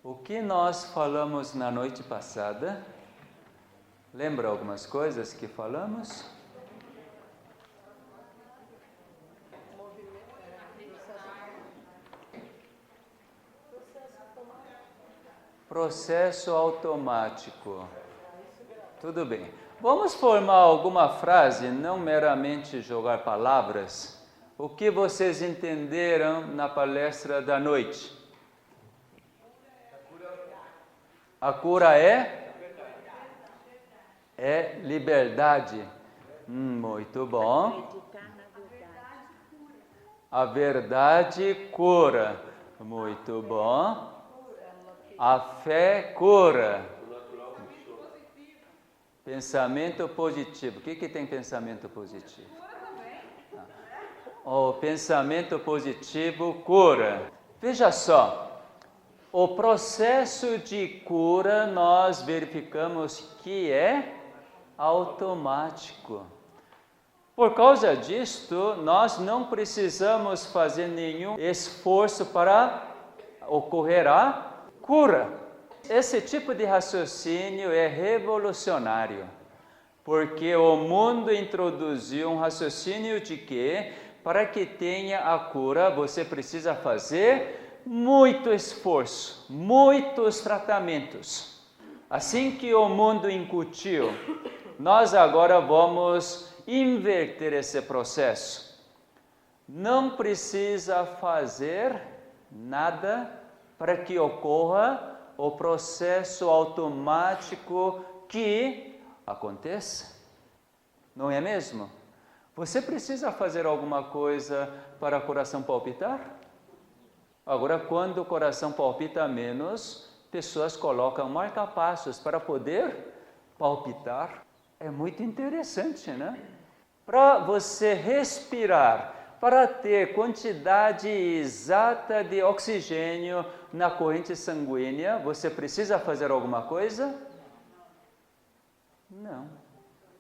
O que nós falamos na noite passada? Lembra algumas coisas que falamos? Processo automático. Tudo bem. Vamos formar alguma frase, não meramente jogar palavras. O que vocês entenderam na palestra da noite? A cura é liberdade. Muito bom. A verdade cura. Muito bom. A fé cura. Pensamento positivo. O que tem pensamento positivo? O pensamento positivo cura. Veja só. O processo de cura nós verificamos que é automático. Por causa disto, nós não precisamos fazer nenhum esforço para ocorrer a cura. Esse tipo de raciocínio é revolucionário, porque o mundo introduziu um raciocínio de que, para que tenha a cura, você precisa fazer muito esforço, muitos tratamentos. Assim que o mundo incutiu, nós agora vamos inverter esse processo. Não precisa fazer nada para que ocorra o processo automático que aconteça. Não é mesmo? Você precisa fazer alguma coisa para o coração palpitar? Agora, quando o coração palpita menos, pessoas colocam marca-passos para poder palpitar. É muito interessante, né? Para você respirar, para ter quantidade exata de oxigênio na corrente sanguínea, você precisa fazer alguma coisa? Não,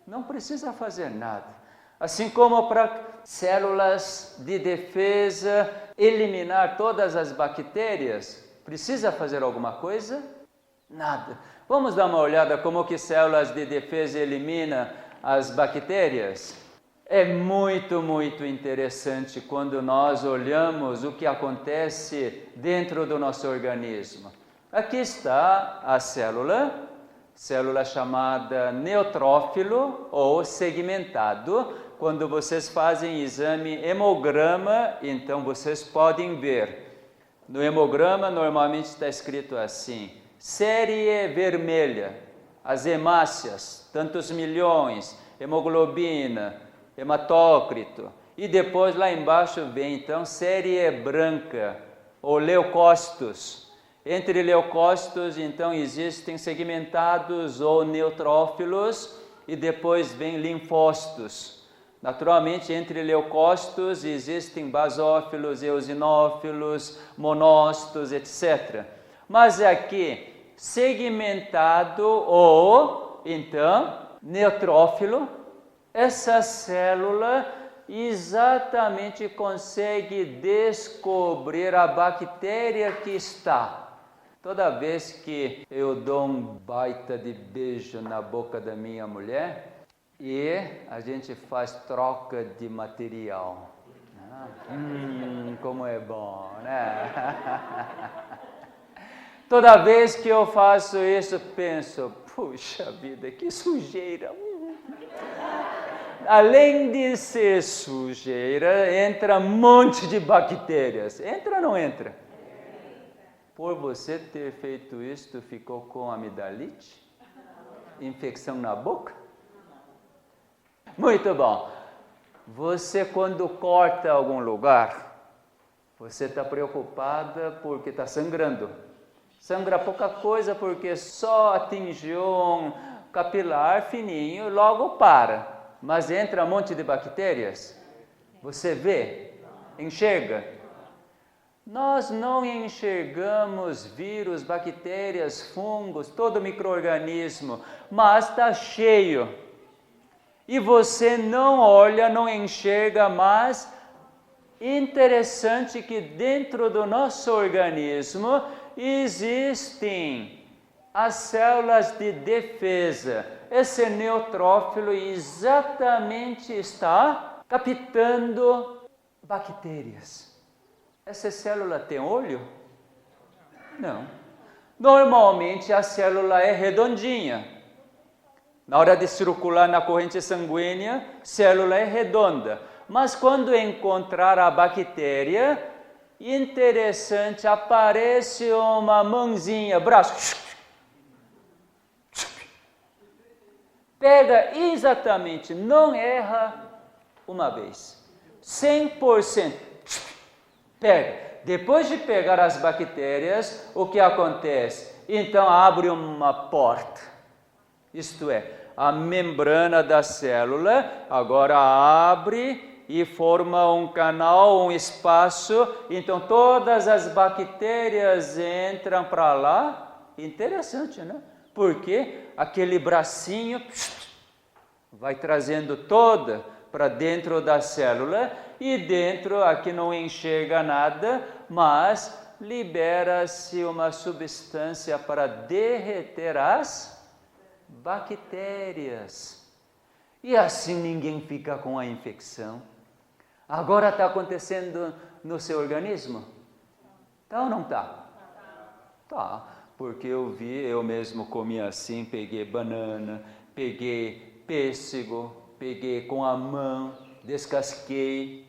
não precisa fazer nada. Assim como para células de defesa eliminar todas as bactérias, precisa fazer alguma coisa? Nada. Vamos dar uma olhada como que células de defesa eliminam as bactérias? É muito, muito interessante quando nós olhamos o que acontece dentro do nosso organismo. Aqui está a célula chamada neutrófilo ou segmentado. Quando vocês fazem exame hemograma, então vocês podem ver. No hemograma normalmente está escrito assim: série vermelha, as hemácias, tantos milhões, hemoglobina, hematócrito. E depois lá embaixo vem então série branca, ou leucócitos. Entre leucócitos então existem segmentados ou neutrófilos e depois vem linfócitos. Naturalmente, entre leucócitos existem basófilos, eosinófilos, monócitos, etc. Mas aqui, segmentado ou, então, neutrófilo, essa célula exatamente consegue descobrir a bactéria que está. Toda vez que eu dou um baita de beijo na boca da minha mulher, e a gente faz troca de material. Como é bom, né? Toda vez que eu faço isso, penso, puxa vida, que sujeira. Além de ser sujeira, entra um monte de bactérias. Entra ou não entra? Por você ter feito isso, ficou com amidalite? Infecção na boca? Muito bom. Você, quando corta algum lugar, você está preocupada porque está sangrando. Sangra pouca coisa porque só atingiu um capilar fininho, logo para. Mas entra um monte de bactérias. Você vê, enxerga. Nós não enxergamos vírus, bactérias, fungos, todo micro-organismo, mas está cheio. E você não olha, não enxerga, mas Interessante que dentro do nosso organismo existem as células de defesa. Esse neutrófilo exatamente está captando bactérias. Essa célula tem olho? Não. Normalmente a célula é redondinha. Na hora de circular na corrente sanguínea, a célula é redonda. Mas quando encontrar a bactéria, interessante, aparece uma mãozinha, braço. Pega exatamente, não erra uma vez. 100%. Pega. Depois de pegar as bactérias, o que acontece? Então abre uma porta. Isto é, a membrana da célula agora abre e forma um canal, um espaço. Então todas as bactérias entram para lá. Interessante, né? Porque aquele bracinho vai trazendo toda para dentro da célula e dentro aqui não enxerga nada, mas libera-se uma substância para derreter as bactérias. E assim ninguém fica com a infecção. Agora está acontecendo no seu organismo? Tá ou não está? Tá. Porque eu mesmo comi assim, peguei banana, peguei pêssego, peguei com a mão, descasquei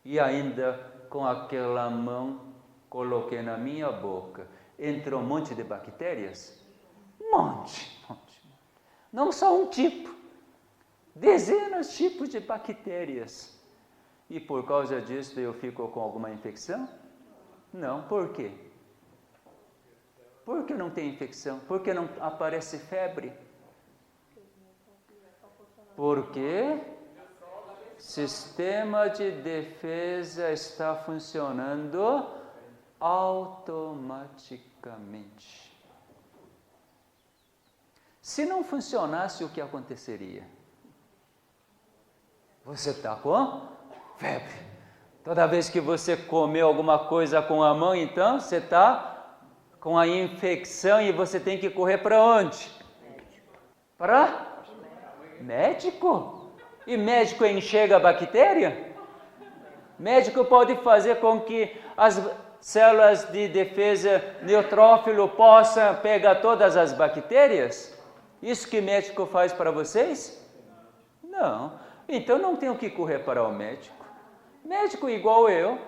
e ainda com aquela mão coloquei na minha boca. Entrou um monte de bactérias? Um monte. Não só um tipo, dezenas de tipos de bactérias. E por causa disso eu fico com alguma infecção? Não, por quê? Por que não tem infecção? Por que não aparece febre? Porque o sistema de defesa está funcionando automaticamente. Se não funcionasse, o que aconteceria? Você está com febre. Toda vez que você comeu alguma coisa com a mão, então você está com a infecção e você tem que correr para onde? Para médico. E médico enxerga a bactéria? Médico pode fazer com que as células de defesa neutrófilo possam pegar todas as bactérias? Isso que médico faz para vocês? Não. Então não tenho que correr para o médico. Médico igual eu,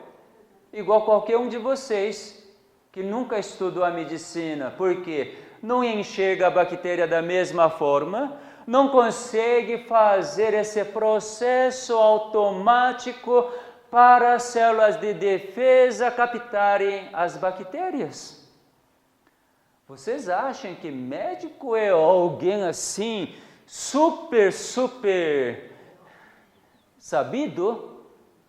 igual qualquer um de vocês, que nunca estudou a medicina, porque não enxerga a bactéria da mesma forma, não consegue fazer esse processo automático para as células de defesa captarem as bactérias. Vocês acham que médico é alguém assim, super sabido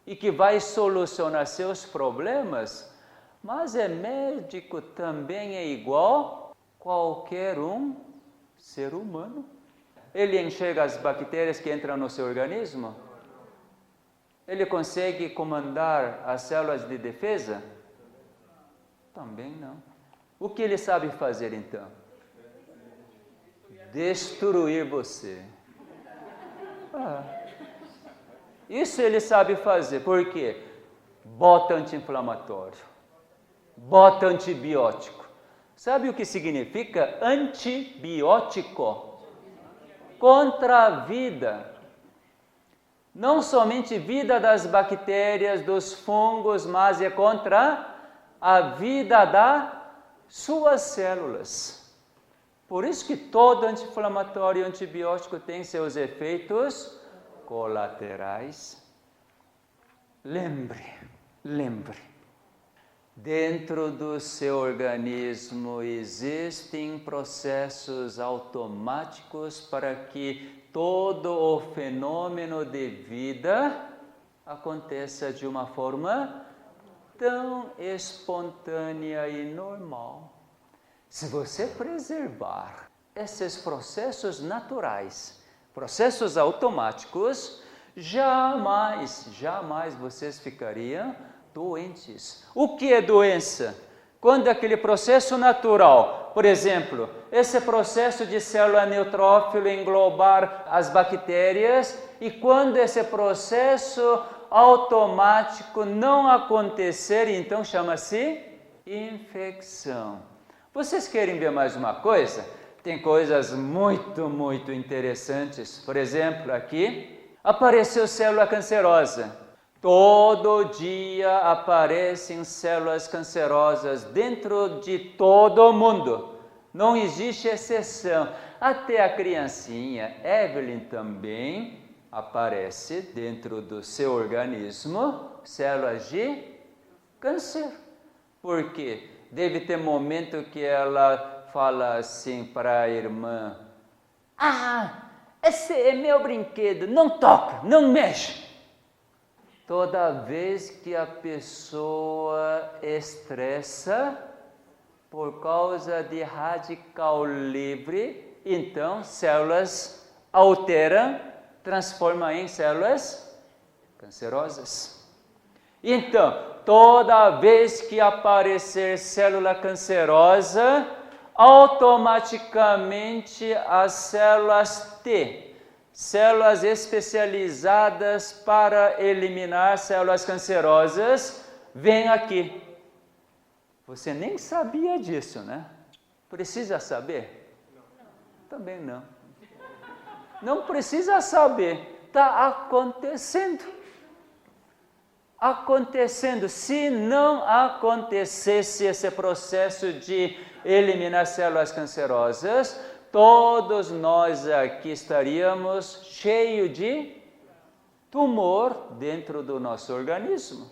e que vai solucionar seus problemas? Mas médico também é igual qualquer um ser humano. Ele enxerga as bactérias que entram no seu organismo? Ele consegue comandar as células de defesa? Também não. O que ele sabe fazer então? Destruir você. Isso ele sabe fazer. Por quê? Bota anti-inflamatório. Bota antibiótico. Sabe o que significa antibiótico? Contra a vida. Não somente vida das bactérias, dos fungos, mas é contra a vida das suas células. Por isso que todo anti-inflamatório e antibiótico tem seus efeitos colaterais. Lembre. Dentro do seu organismo existem processos automáticos para que todo o fenômeno de vida aconteça de uma forma tão espontânea e normal. Se você preservar esses processos naturais, processos automáticos, jamais vocês ficariam doentes. O que é doença? Quando aquele processo natural, por exemplo, esse processo de célula neutrófila englobar as bactérias, e quando esse processo automático não acontecer, então chama-se infecção. Vocês querem ver mais uma coisa? Tem coisas muito interessantes. Por exemplo, aqui apareceu célula cancerosa. Todo dia aparecem células cancerosas dentro de todo o mundo. Não existe exceção. Até a criancinha Evelyn também aparece dentro do seu organismo células de câncer. Por quê? Deve ter momento que ela fala assim para a irmã: esse é meu brinquedo, não toca, não mexe. Toda vez que a pessoa estressa por causa de radical livre, então células alteram, transformam em células cancerosas. Então, toda vez que aparecer célula cancerosa, automaticamente as células T, células especializadas para eliminar células cancerosas, vêm aqui. Você nem sabia disso, né? Precisa saber? Também não. Não precisa saber. Está acontecendo. Se não acontecesse esse processo de eliminar células cancerosas, todos nós aqui estaríamos cheios de tumor dentro do nosso organismo.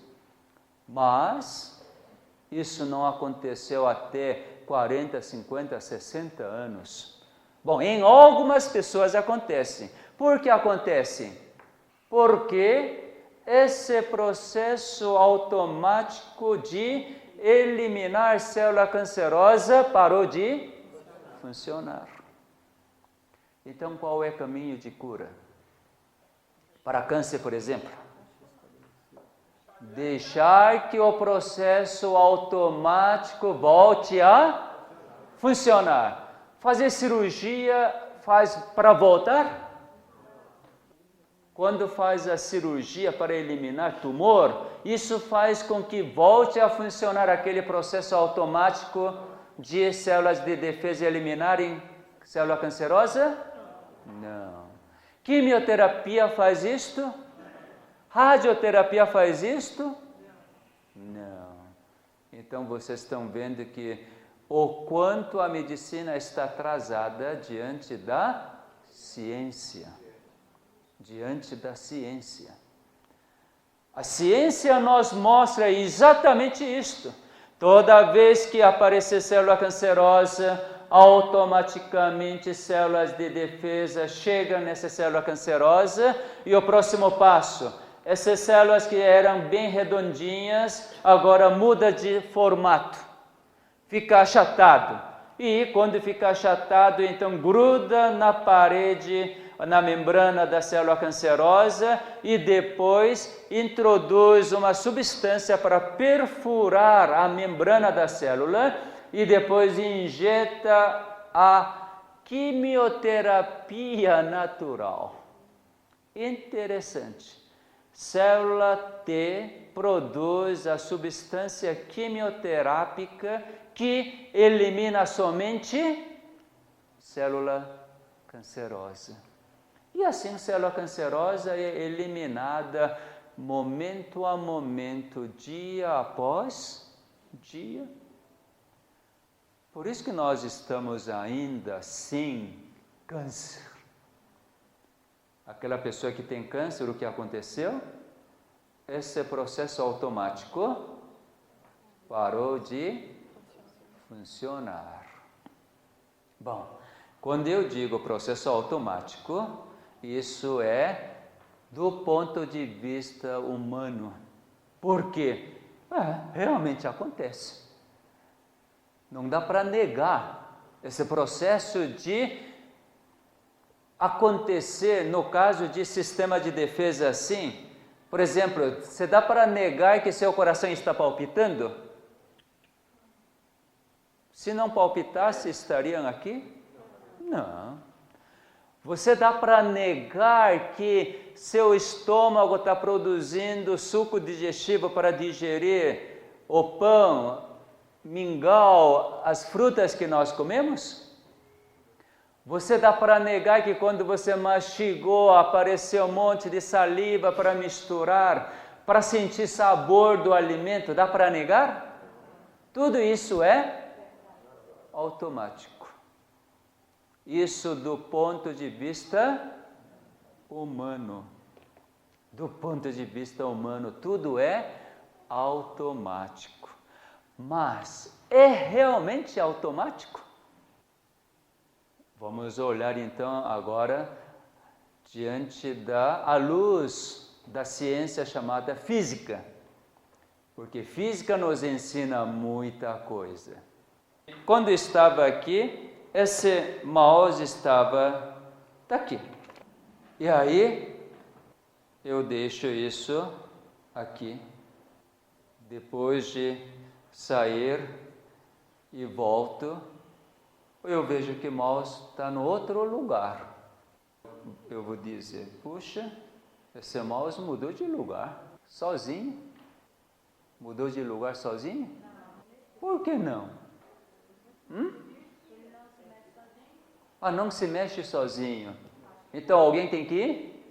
Mas isso não aconteceu até 40, 50, 60 anos. Bom, em algumas pessoas acontece. Por que acontece? Porque esse processo automático de eliminar célula cancerosa parou de funcionar. Então, qual é o caminho de cura? Para câncer, por exemplo, deixar que o processo automático volte a funcionar. Fazer cirurgia faz para voltar? Quando faz a cirurgia para eliminar tumor, isso faz com que volte a funcionar aquele processo automático de células de defesa eliminarem célula cancerosa? Não. Quimioterapia faz isto? Radioterapia faz isto? Não. Então vocês estão vendo que o quanto a medicina está atrasada diante da ciência. Diante da ciência. A ciência nos mostra exatamente isto. Toda vez que aparecer célula cancerosa, automaticamente células de defesa chegam nessa célula cancerosa e o próximo passo, essas células que eram bem redondinhas, agora muda de formato, fica achatado. E quando fica achatado, então gruda na parede, na membrana da célula cancerosa e depois introduz uma substância para perfurar a membrana da célula e depois injeta a quimioterapia natural. Interessante. Célula T produz a substância quimioterápica que elimina somente célula cancerosa. E assim a célula cancerosa é eliminada momento a momento, dia após dia. Por isso que nós estamos ainda sem câncer. Aquela pessoa que tem câncer, o que aconteceu? Esse processo automático parou de funcionar. Bom, quando eu digo processo automático, isso é do ponto de vista humano. Por quê? Realmente acontece. Não dá para negar esse processo de acontecer no caso de sistema de defesa assim? Por exemplo, você dá para negar que seu coração está palpitando? Se não palpitasse, estariam aqui? Não. Você dá para negar que seu estômago está produzindo suco digestivo para digerir o pão, mingau, as frutas que nós comemos? Você dá para negar que quando você mastigou, apareceu um monte de saliva para misturar, para sentir sabor do alimento? Dá para negar? Tudo isso é automático. Isso do ponto de vista humano. Do ponto de vista humano, tudo é automático. Mas é realmente automático? Vamos olhar então agora à luz da ciência chamada física, porque física nos ensina muita coisa. Quando estava aqui, esse mouse estava aqui. E aí eu deixo isso aqui, depois de sair e volto, eu vejo que o mouse está no outro lugar. Eu vou dizer, puxa, esse mouse mudou de lugar, sozinho. Mudou de lugar sozinho? Por que não? Ah, não se mexe sozinho. Então alguém tem que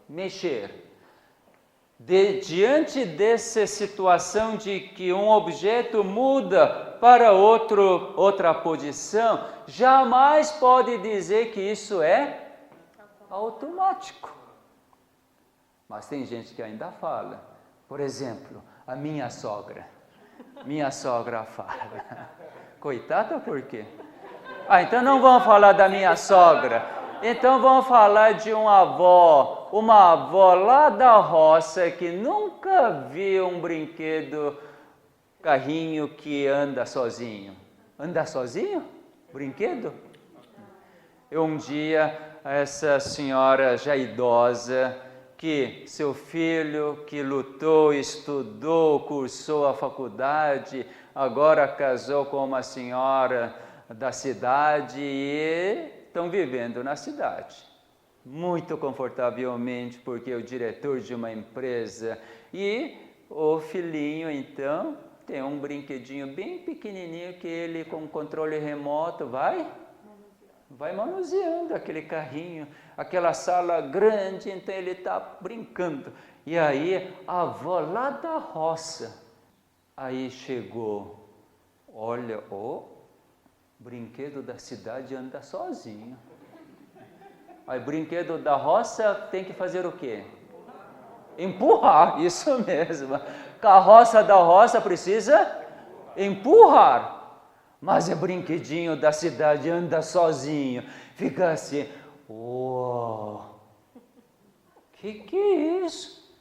mexer. Diante dessa situação de que um objeto muda para outra posição, jamais pode dizer que isso é automático. Mas tem gente que ainda fala. Por exemplo, a minha sogra. Minha sogra fala. Coitada, por quê? Ah, então não vamos falar da minha sogra. Então vamos falar de uma avó lá da roça que nunca viu um brinquedo, carrinho que anda sozinho. Anda sozinho? Brinquedo? Um dia, essa senhora já idosa, que seu filho que lutou, estudou, cursou a faculdade, agora casou com uma senhora da cidade e estão vivendo na cidade, muito confortavelmente, porque é o diretor de uma empresa, e o filhinho então tem um brinquedinho bem pequenininho que ele com controle remoto vai manuseando aquele carrinho, aquela sala grande, então ele está brincando. E aí a avó lá da roça, aí chegou, olha, brinquedo da cidade anda sozinho. Aí brinquedo da roça tem que fazer o quê? Empurrar, isso mesmo. Carroça da roça precisa empurrar. Mas é brinquedinho da cidade anda sozinho. Fica assim, uau, que é isso?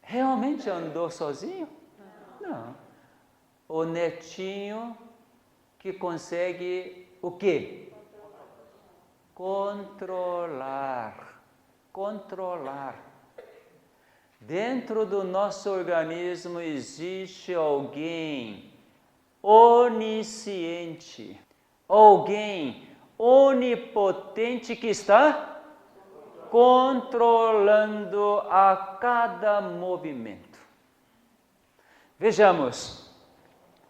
Realmente andou sozinho? Não. O netinho que consegue o quê? Controlar. Dentro do nosso organismo existe alguém onisciente, alguém onipotente que está controlando a cada movimento. Vejamos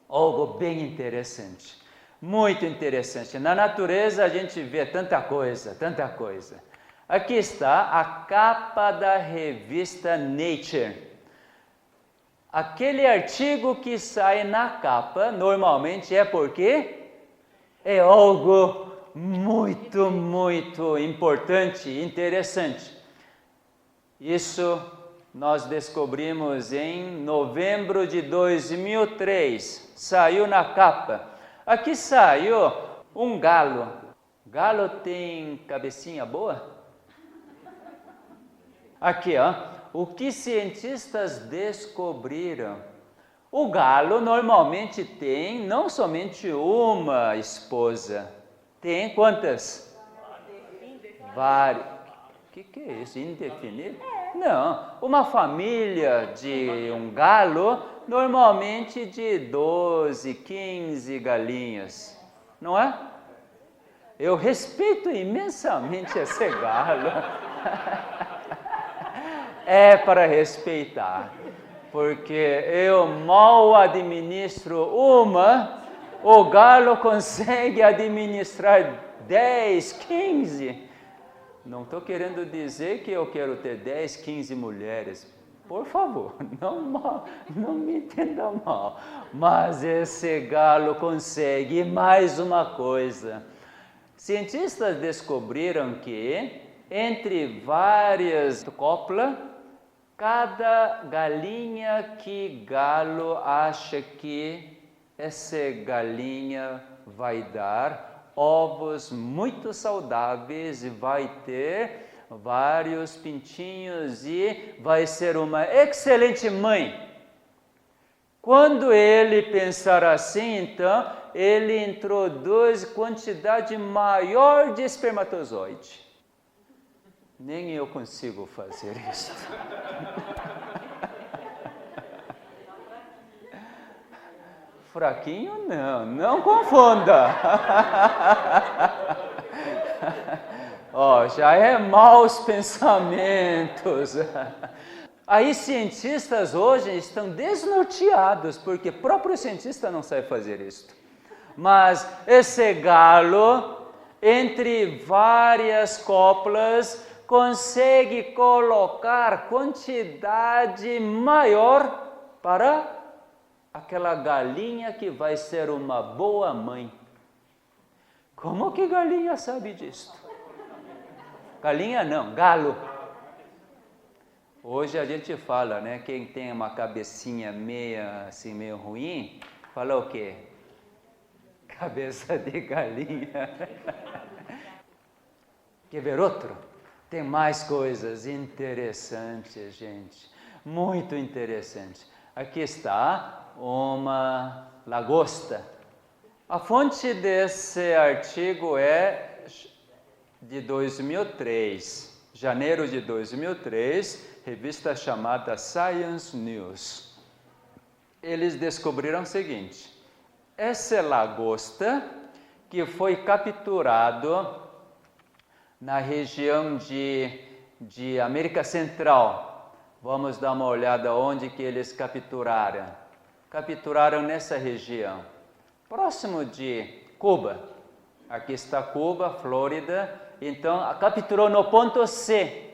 algo bem interessante, muito interessante. Na natureza a gente vê tanta coisa. Aqui está a capa da revista Nature. Aquele artigo que sai na capa, normalmente é porque é algo muito, muito importante, interessante. Isso nós descobrimos em novembro de 2003, saiu na capa. Aqui saiu um galo. Galo tem cabecinha boa? Aqui, o que cientistas descobriram? O galo normalmente tem não somente uma esposa, Tem quantas? Várias. O que é isso? Indefinido? Não. Uma família de um galo, normalmente de 12, 15 galinhas. Não é? Eu respeito imensamente esse galo. É para respeitar. Porque eu mal administro uma, o galo consegue administrar 10, 15. Não estou querendo dizer que eu quero ter 10, 15 mulheres. Por favor, não me entenda mal. Mas esse galo consegue mais uma coisa. Cientistas descobriram que entre várias coplas, cada galinha que galo acha que essa galinha vai dar ovos muito saudáveis e vai ter vários pintinhos e vai ser uma excelente mãe. Quando ele pensar assim, então, ele introduz quantidade maior de espermatozoide. Nem eu consigo fazer isso. Fraquinho não confunda. Já é maus pensamentos. Aí cientistas hoje estão desnorteados, porque o próprio cientista não sabe fazer isso. Mas esse galo, entre várias coplas, consegue colocar quantidade maior para aquela galinha que vai ser uma boa mãe. Como que galinha sabe disso? Galinha não, galo. Hoje a gente fala, né? Quem tem uma cabecinha meio ruim, fala o quê? Cabeça de galinha. Quer ver outro? Tem mais coisas interessantes, gente. Muito interessante. Aqui está uma lagosta. A fonte desse artigo é de 2003, janeiro de 2003, revista chamada Science News. Eles descobriram o seguinte: essa lagosta que foi capturado na região de América Central. Vamos dar uma olhada onde que eles capturaram. Capturaram nessa região, próximo de Cuba. Aqui está Cuba, Flórida. Então, capturou no ponto C.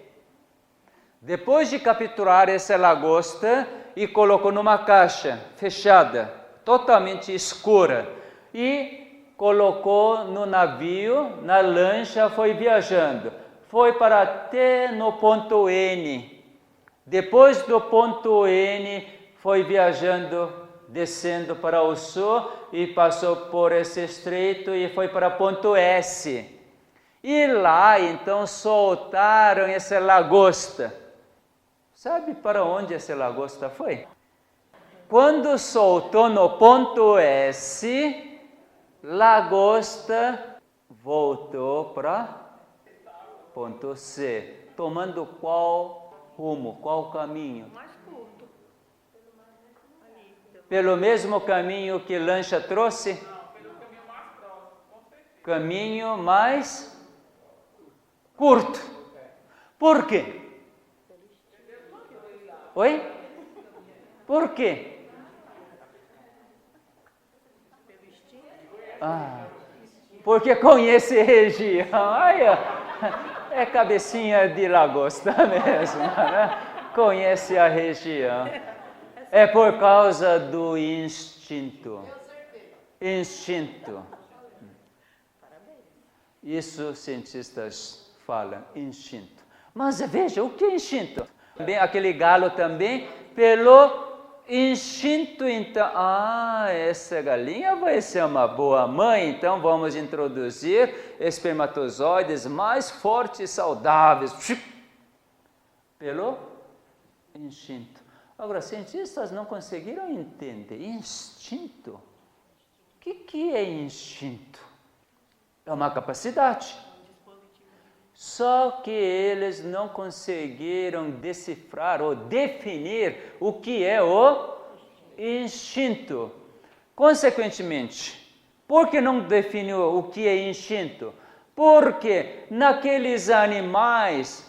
Depois de capturar essa lagosta, e colocou numa caixa fechada, totalmente escura, e colocou no navio, na lancha, foi viajando. Foi para até no ponto N. Depois do ponto N, foi viajando, descendo para o sul e passou por esse estreito e foi para ponto S. E lá, então, soltaram essa lagosta. Sabe para onde essa lagosta foi? Quando soltou no ponto S, lagosta voltou para ponto C, tomando qual rumo, qual caminho? Mais curto. Pelo mesmo caminho que lancha trouxe? Não, pelo caminho mais próximo, com certeza. Caminho mais curto. Por quê? Oi? Por quê? Porque conhece a região. É cabecinha de lagosta mesmo, né? Conhece a região. É por causa do instinto. Instinto. Isso cientistas falam, instinto. Mas veja, o que é instinto? Também, aquele galo também, pelo instinto, então, essa galinha vai ser uma boa mãe, então vamos introduzir espermatozoides mais fortes e saudáveis. Pelo instinto. Agora, cientistas não conseguiram entender. Instinto? O que é instinto? É uma capacidade. Só que eles não conseguiram decifrar ou definir o que é o instinto. Consequentemente, por que não definiu o que é instinto? Porque naqueles animais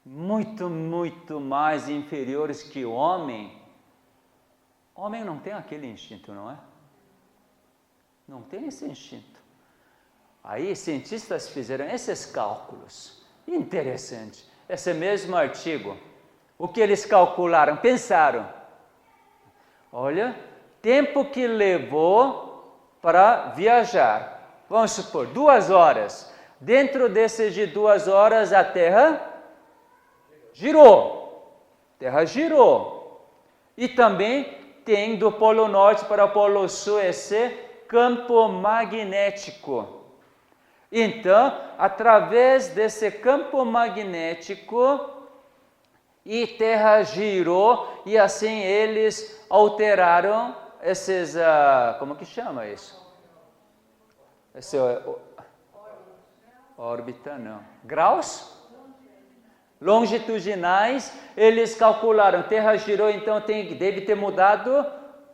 muito mais inferiores que o homem não tem aquele instinto, não é? Não tem esse instinto. Aí cientistas fizeram esses cálculos. Interessante. Esse mesmo artigo. O que eles calcularam? Pensaram. Olha, tempo que levou para viajar. Vamos supor, 2 horas. Dentro desses de 2 horas a Terra girou. Terra girou. E também tem do Polo Norte para o Polo Sul esse campo magnético. Então, através desse campo magnético, e Terra girou, e assim eles alteraram esses, como que chama isso? Esse órbita, não. Graus? Longitudinais, eles calcularam, Terra girou, então deve ter mudado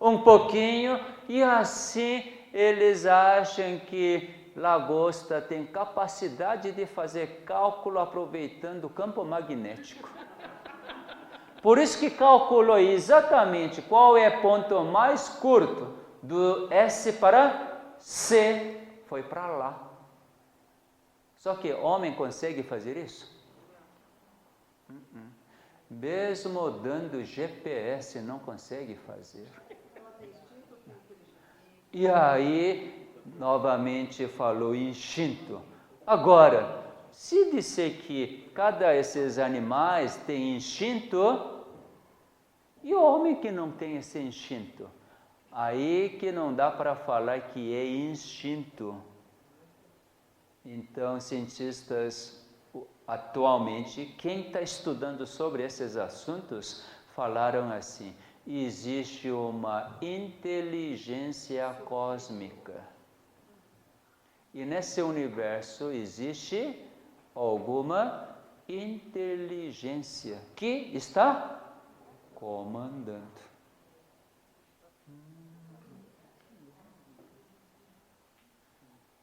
um pouquinho, e assim eles acham que lagosta tem capacidade de fazer cálculo aproveitando o campo magnético. Por isso que calculou exatamente qual é o ponto mais curto do S para C, foi para lá. Só que homem consegue fazer isso? Mesmo dando GPS não consegue fazer. E aí, novamente falou instinto. Agora, se disser que cada esses animais tem instinto, e o homem que não tem esse instinto? Aí que não dá para falar que é instinto. Então, cientistas, atualmente, quem está estudando sobre esses assuntos, falaram assim, existe uma inteligência cósmica. E nesse universo existe alguma inteligência que está comandando.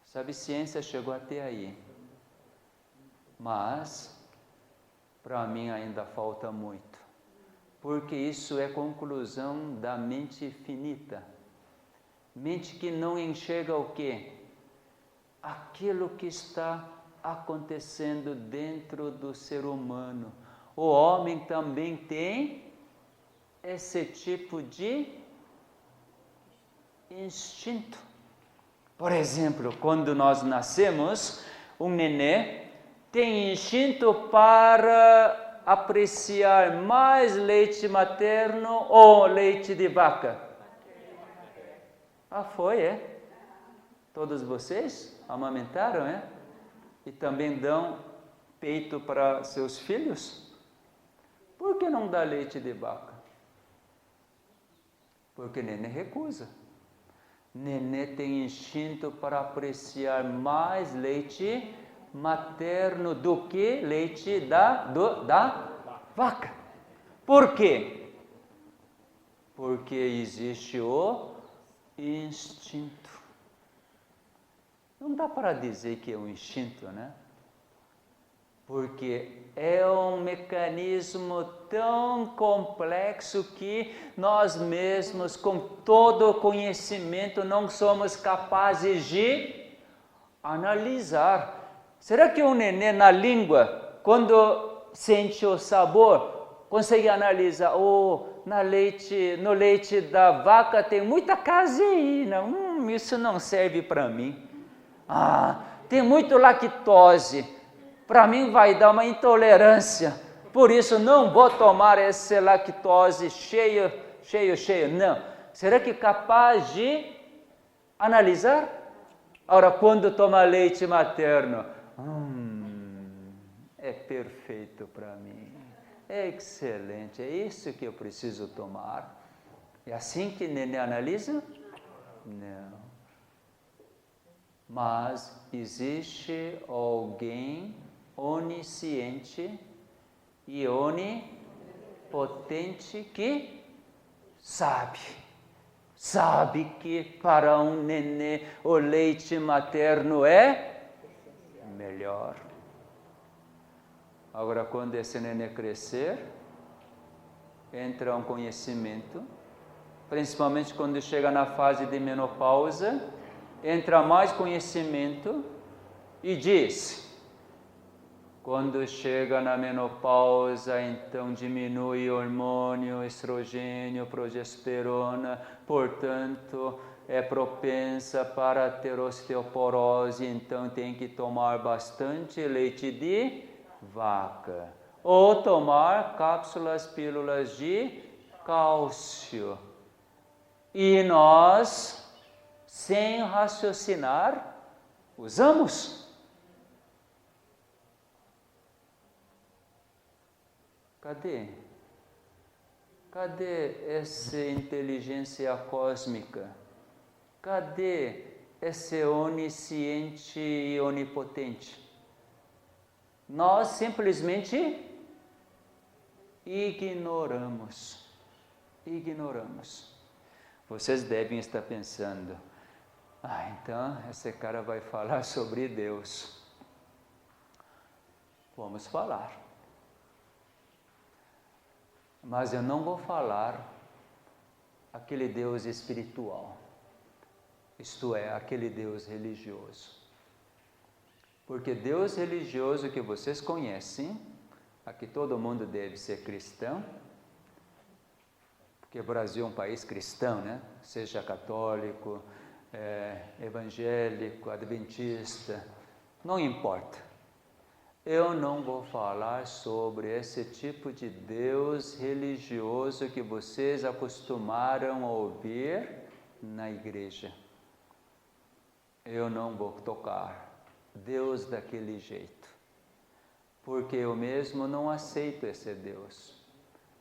Sabe, ciência chegou até aí, mas para mim ainda falta muito, porque isso é conclusão da mente finita, mente que não enxerga o quê? Aquilo que está acontecendo dentro do ser humano. O homem também tem esse tipo de instinto. Por exemplo, quando nós nascemos, um nenê tem instinto para apreciar mais leite materno ou leite de vaca? Foi, é? Todos vocês amamentaram, é? E também dão peito para seus filhos? Por que não dá leite de vaca? Porque nenê recusa. Nenê tem instinto para apreciar mais leite materno do que leite da vaca. Por quê? Porque existe o instinto. Não dá para dizer que é um instinto, né? Porque é um mecanismo tão complexo que nós mesmos, com todo o conhecimento, não somos capazes de analisar. Será que um nenê na língua, quando sente o sabor, consegue analisar? No leite da vaca tem muita caseína, isso não serve para mim. Tem muito lactose. Para mim vai dar uma intolerância, por isso não vou tomar esse lactose cheio. Não. Será que é capaz de analisar? Ora, quando toma leite materno, é perfeito para mim, é excelente, é isso que eu preciso tomar. É assim que neném analisa? Não. mas existe alguém onisciente e onipotente que sabe que para um nenê o leite materno é melhor. Agora, quando esse nenê crescer, entra um conhecimento, principalmente quando chega na fase de menopausa, entra mais conhecimento e diz: quando chega na menopausa, então diminui o hormônio, estrogênio, progesterona, portanto, é propensa para ter osteoporose, então tem que tomar bastante leite de vaca. Ou tomar cápsulas, pílulas de cálcio. E nós, sem raciocinar, usamos. Cadê essa inteligência cósmica? Cadê esse onisciente e onipotente? Nós simplesmente ignoramos. Vocês devem estar pensando: então esse cara vai falar sobre Deus. Vamos falar. Mas eu não vou falar aquele Deus espiritual, isto é, aquele Deus religioso. Porque Deus religioso que vocês conhecem, aqui todo mundo deve ser cristão, porque o Brasil é um país cristão, né? Seja católico, evangélico, adventista, não importa. Eu não vou falar sobre esse tipo de Deus religioso que vocês acostumaram a ouvir na igreja. Eu não vou tocar Deus daquele jeito, porque eu mesmo não aceito esse Deus.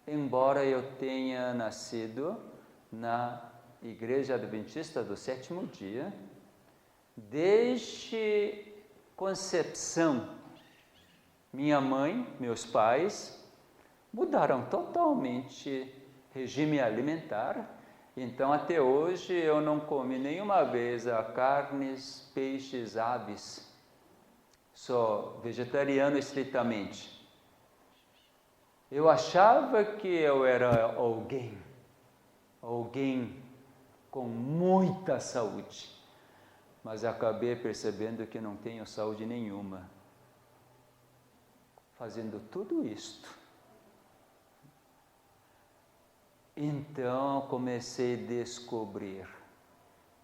Embora eu tenha nascido na Igreja Adventista do Sétimo Dia, desde concepção, minha mãe, meus pais mudaram totalmente regime alimentar. Então, até hoje, eu não comi nenhuma vez carnes, peixes, aves. Sou vegetariano estritamente. Eu achava que eu era alguém com muita saúde. Mas acabei percebendo que não tenho saúde nenhuma. Fazendo tudo isto. Então comecei a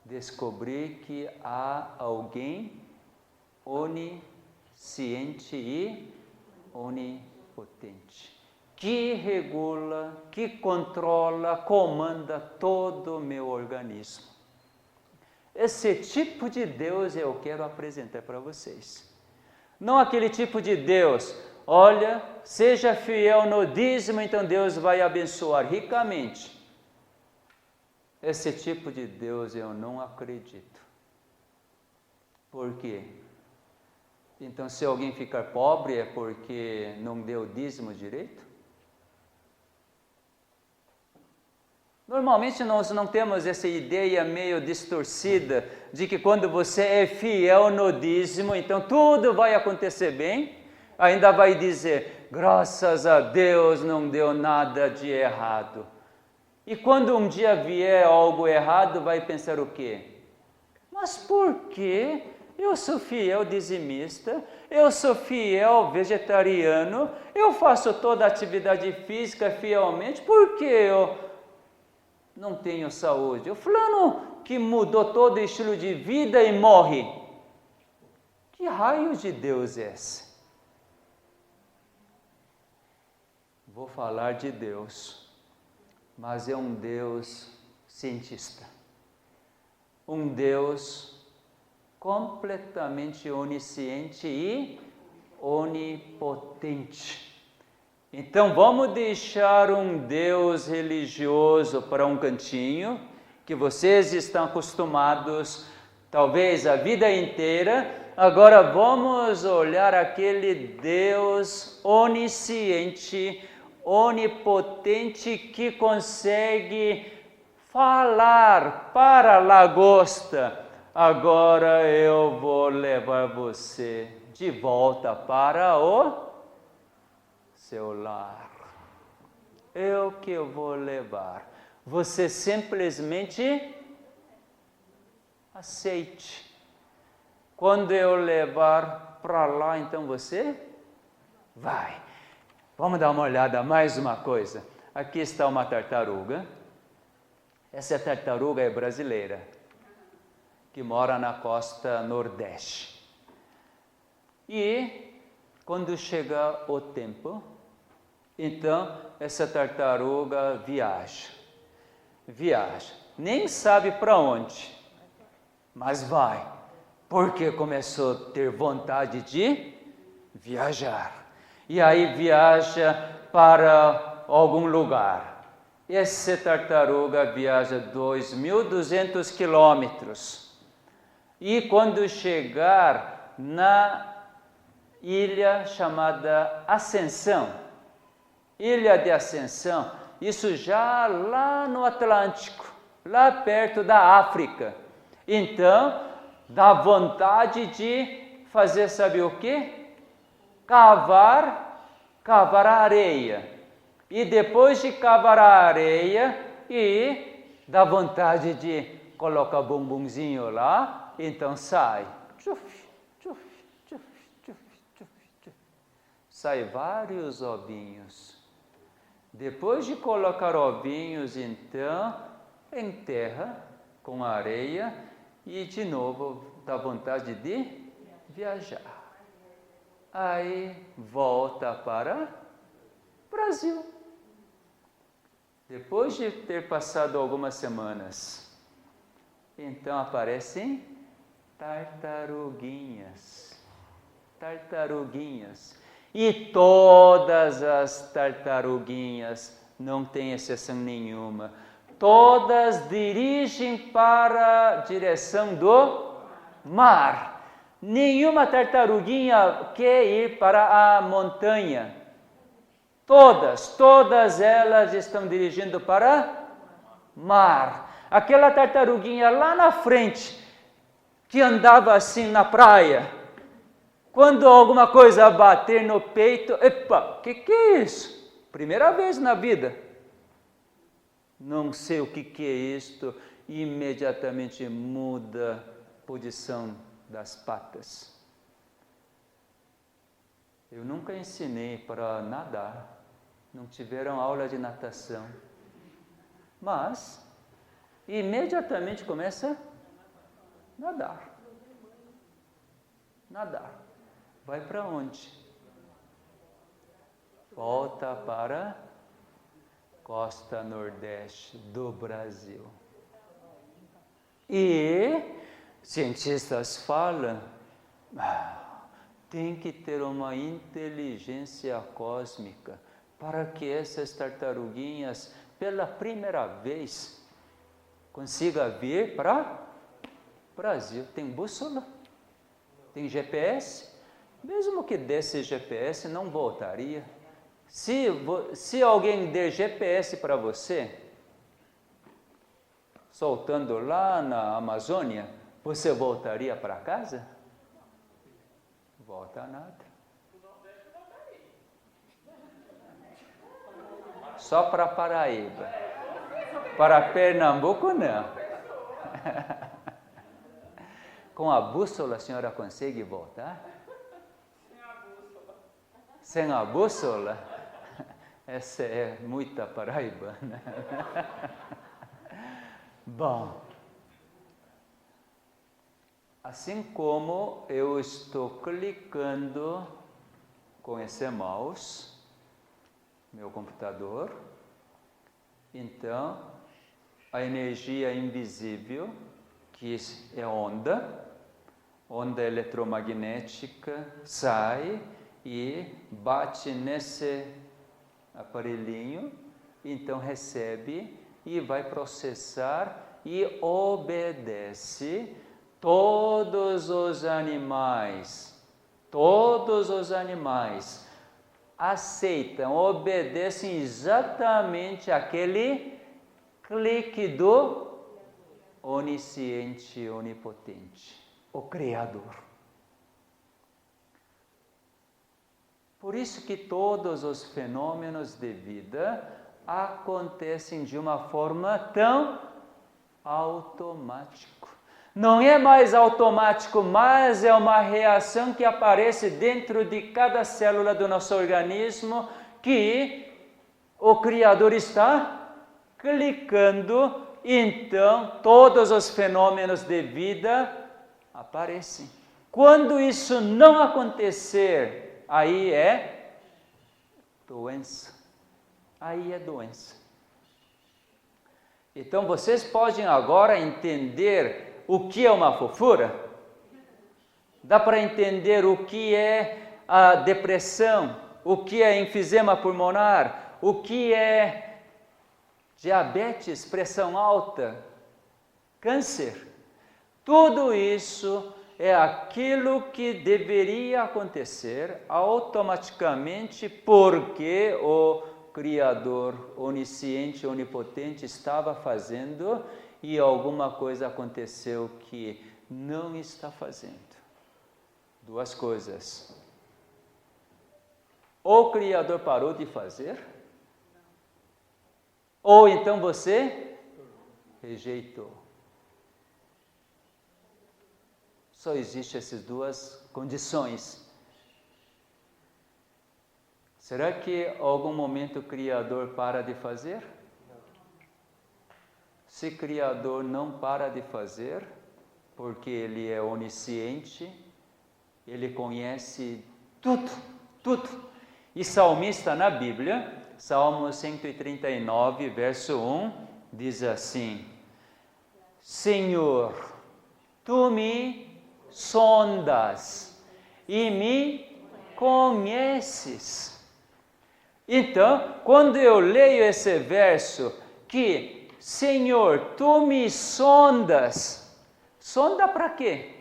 descobrir que há alguém onisciente e onipotente, que regula, que controla, comanda todo o meu organismo. Esse tipo de Deus eu quero apresentar para vocês. Não aquele tipo de Deus: olha, seja fiel no dízimo, então Deus vai abençoar ricamente. Esse tipo de Deus eu não acredito. Por quê? Então, se alguém ficar pobre é porque não deu dízimo direito? Normalmente nós não temos essa ideia meio distorcida de que quando você é fiel no dízimo, então tudo vai acontecer bem. Ainda vai dizer: graças a Deus não deu nada de errado. E quando um dia vier algo errado, vai pensar o quê? Mas por que eu sou fiel dizimista, eu sou fiel vegetariano, eu faço toda a atividade física fielmente, por que eu não tenho saúde? O fulano que mudou todo o estilo de vida e morre. Que raio de Deus é esse? Vou falar de Deus, mas é um Deus cientista. Um Deus completamente onisciente e onipotente. Então vamos deixar um Deus religioso para um cantinho, que vocês estão acostumados talvez a vida inteira. Agora vamos olhar aquele Deus onisciente, onipotente, que consegue falar para a lagosta: agora eu vou levar você de volta para o seu lar. Eu que vou levar. Você simplesmente aceite. Quando eu levar para lá, então você vai. Vamos dar uma olhada, mais uma coisa. Aqui está uma tartaruga. Essa tartaruga é brasileira, que mora na costa nordeste. E quando chega o tempo, então essa tartaruga viaja. Nem sabe para onde, mas vai. Porque começou a ter vontade de viajar. E aí viaja para algum lugar. Essa tartaruga viaja 2.200 quilômetros. E quando chegar na ilha chamada Ascensão, Ilha de Ascensão, isso já lá no Atlântico, lá perto da África. Então, dá vontade de fazer, sabe o quê? Cavar a areia. E depois de cavar a areia, e dá vontade de colocar o bumbumzinho lá, então sai. Sai vários ovinhos. Depois de colocar ovinhos, então, enterra com areia e de novo dá vontade de viajar. Aí volta para o Brasil. Depois de ter passado algumas semanas, então aparecem tartaruguinhas. E todas as tartaruguinhas, não tem exceção nenhuma, todas dirigem para a direção do mar. Nenhuma tartaruguinha quer ir para a montanha. Todas elas estão dirigindo para mar. Aquela tartaruguinha lá na frente, que andava assim na praia, quando alguma coisa bater no peito, epa, que é isso? Primeira vez na vida. Não sei o que é isto, imediatamente muda a posição das patas. Eu nunca ensinei para nadar, não tiveram aula de natação, mas imediatamente começa a nadar. Vai para onde? Volta para a costa nordeste do Brasil. E cientistas falam, tem que ter uma inteligência cósmica para que essas tartaruguinhas, pela primeira vez, consigam vir para o Brasil. Tem bússola, tem GPS. Mesmo que desse GPS, não voltaria. Se alguém der GPS para você, soltando lá na Amazônia, você voltaria para casa? Volta nada. Só para Paraíba. Para Pernambuco, não. Com a bússola, a senhora consegue voltar? Sem a bússola? Essa é muita paraibana. Bom, assim como eu estou clicando com esse mouse, meu computador, então a energia invisível, que é onda eletromagnética, sai e bate nesse aparelhinho, então recebe e vai processar e obedece todos os animais aceitam, obedecem exatamente aquele clique do onisciente, onipotente, o Criador. Por isso que todos os fenômenos de vida acontecem de uma forma tão automática. Não é mais automático, mas é uma reação que aparece dentro de cada célula do nosso organismo, que o Criador está clicando, então todos os fenômenos de vida aparecem. Quando isso não acontecer, aí é doença. Aí é doença. Então vocês podem agora entender o que é uma fofura? Dá para entender o que é a depressão, o que é enfisema pulmonar, o que é diabetes, pressão alta, câncer. Tudo isso é aquilo que deveria acontecer automaticamente porque o Criador onisciente, onipotente estava fazendo e alguma coisa aconteceu que não está fazendo. Duas coisas. Ou o Criador parou de fazer, ou então você rejeitou. Só existem essas duas condições. Será que em algum momento o Criador para de fazer? Se o Criador não para de fazer, porque Ele é onisciente, Ele conhece tudo. E salmista na Bíblia, Salmo 139, verso 1, diz assim: Senhor, Tu me sondas e me conheces. Então, quando eu leio esse verso, que Senhor, Tu me sonda para quê?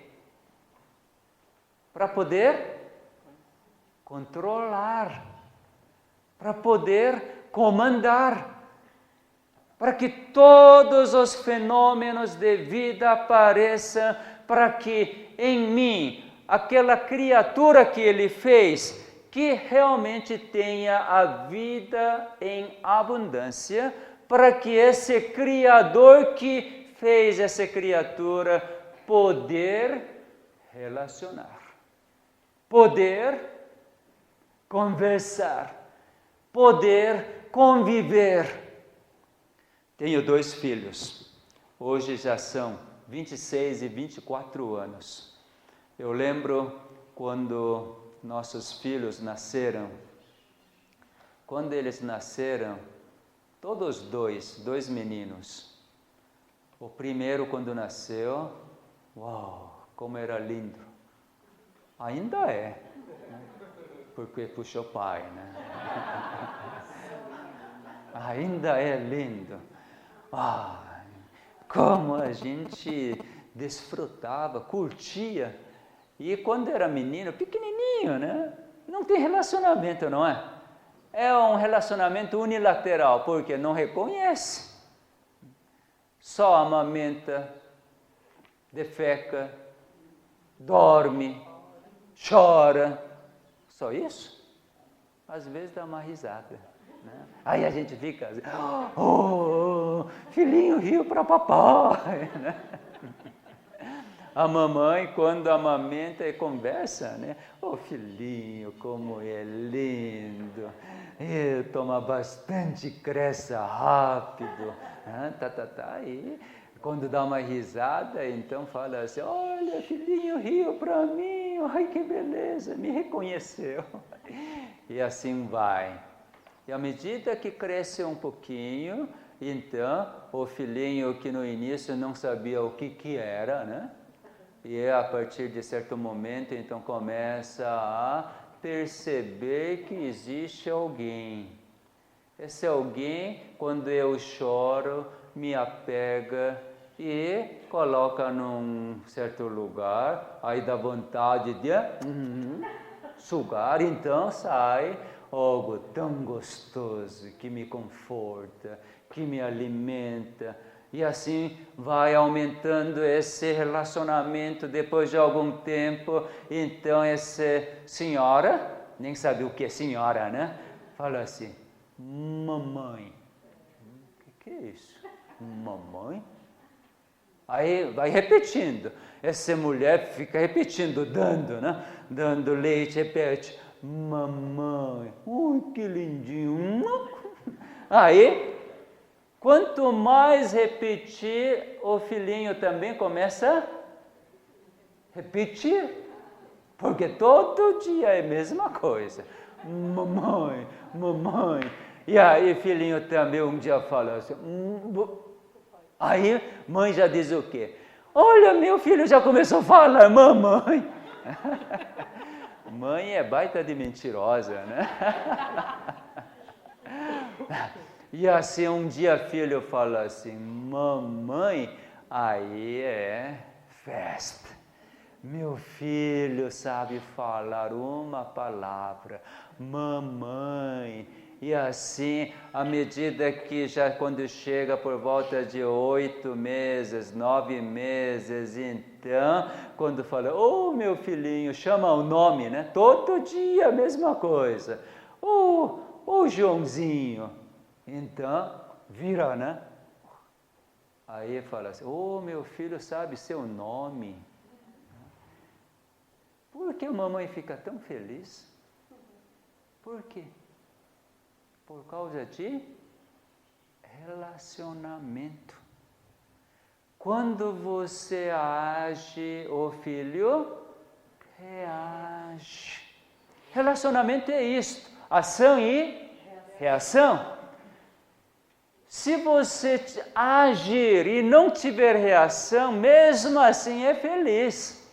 Para poder controlar, para poder comandar, para que todos os fenômenos de vida apareçam, para que em mim, aquela criatura que Ele fez, que realmente tenha a vida em abundância, para que esse Criador que fez essa criatura poder relacionar, poder conversar, poder conviver. Tenho 2 filhos, hoje já são 26 e 24 anos. Eu lembro quando nossos filhos nasceram. Quando eles nasceram, todos dois meninos. O primeiro, quando nasceu, uau, como era lindo. Ainda é, porque puxou pai, né? Ainda é lindo. Ah, como a gente desfrutava, curtia. E quando era menino, pequenininho, né? Não tem relacionamento, não é? É um relacionamento unilateral, porque não reconhece. Só amamenta, defeca, dorme, chora. Só isso? Às vezes dá uma risada, né? Aí a gente fica assim, oh, filhinho riu para papai, né? A mamãe, quando amamenta e conversa, né? Oh, filhinho, como é lindo. Toma bastante, cresce rápido. E quando dá uma risada, então fala assim, olha, filhinho riu para mim. Ai, que beleza, me reconheceu. E assim vai. E à medida que cresce um pouquinho, então, o filhinho que no início não sabia o que era, né? E a partir de certo momento, então, começa a perceber que existe alguém. Esse alguém, quando eu choro, me apega e coloca num certo lugar, aí dá vontade de sugar, então sai algo tão gostoso que me conforta, que me alimenta. E assim vai aumentando esse relacionamento depois de algum tempo. Então essa senhora, nem sabe o que é senhora, né? Fala assim, mamãe. O que é isso? Mamãe? Aí vai repetindo. Essa mulher fica repetindo, dando, né? Dando leite, repete. Mamãe, ui, que lindinho. Aí, quanto mais repetir, o filhinho também começa a repetir. Porque todo dia é a mesma coisa. Mamãe, mamãe. E aí, filhinho também um dia fala assim. Aí, mãe já diz o quê? Olha, meu filho já começou a falar, mamãe. Mãe é baita de mentirosa, né? E assim, um dia filho fala assim, mamãe, aí é festa. Meu filho sabe falar uma palavra, mamãe. E assim, à medida que já quando chega por volta de 8 meses, 9 meses, então, quando fala, meu filhinho, chama o nome, né? Todo dia a mesma coisa. Joãozinho. Então, vira, né? Aí fala assim, meu filho sabe seu nome. Por que a mamãe fica tão feliz? Por quê? Por causa de relacionamento. Quando você age, o filho reage. Relacionamento é isto, ação e reação. Se você agir e não tiver reação, mesmo assim é feliz.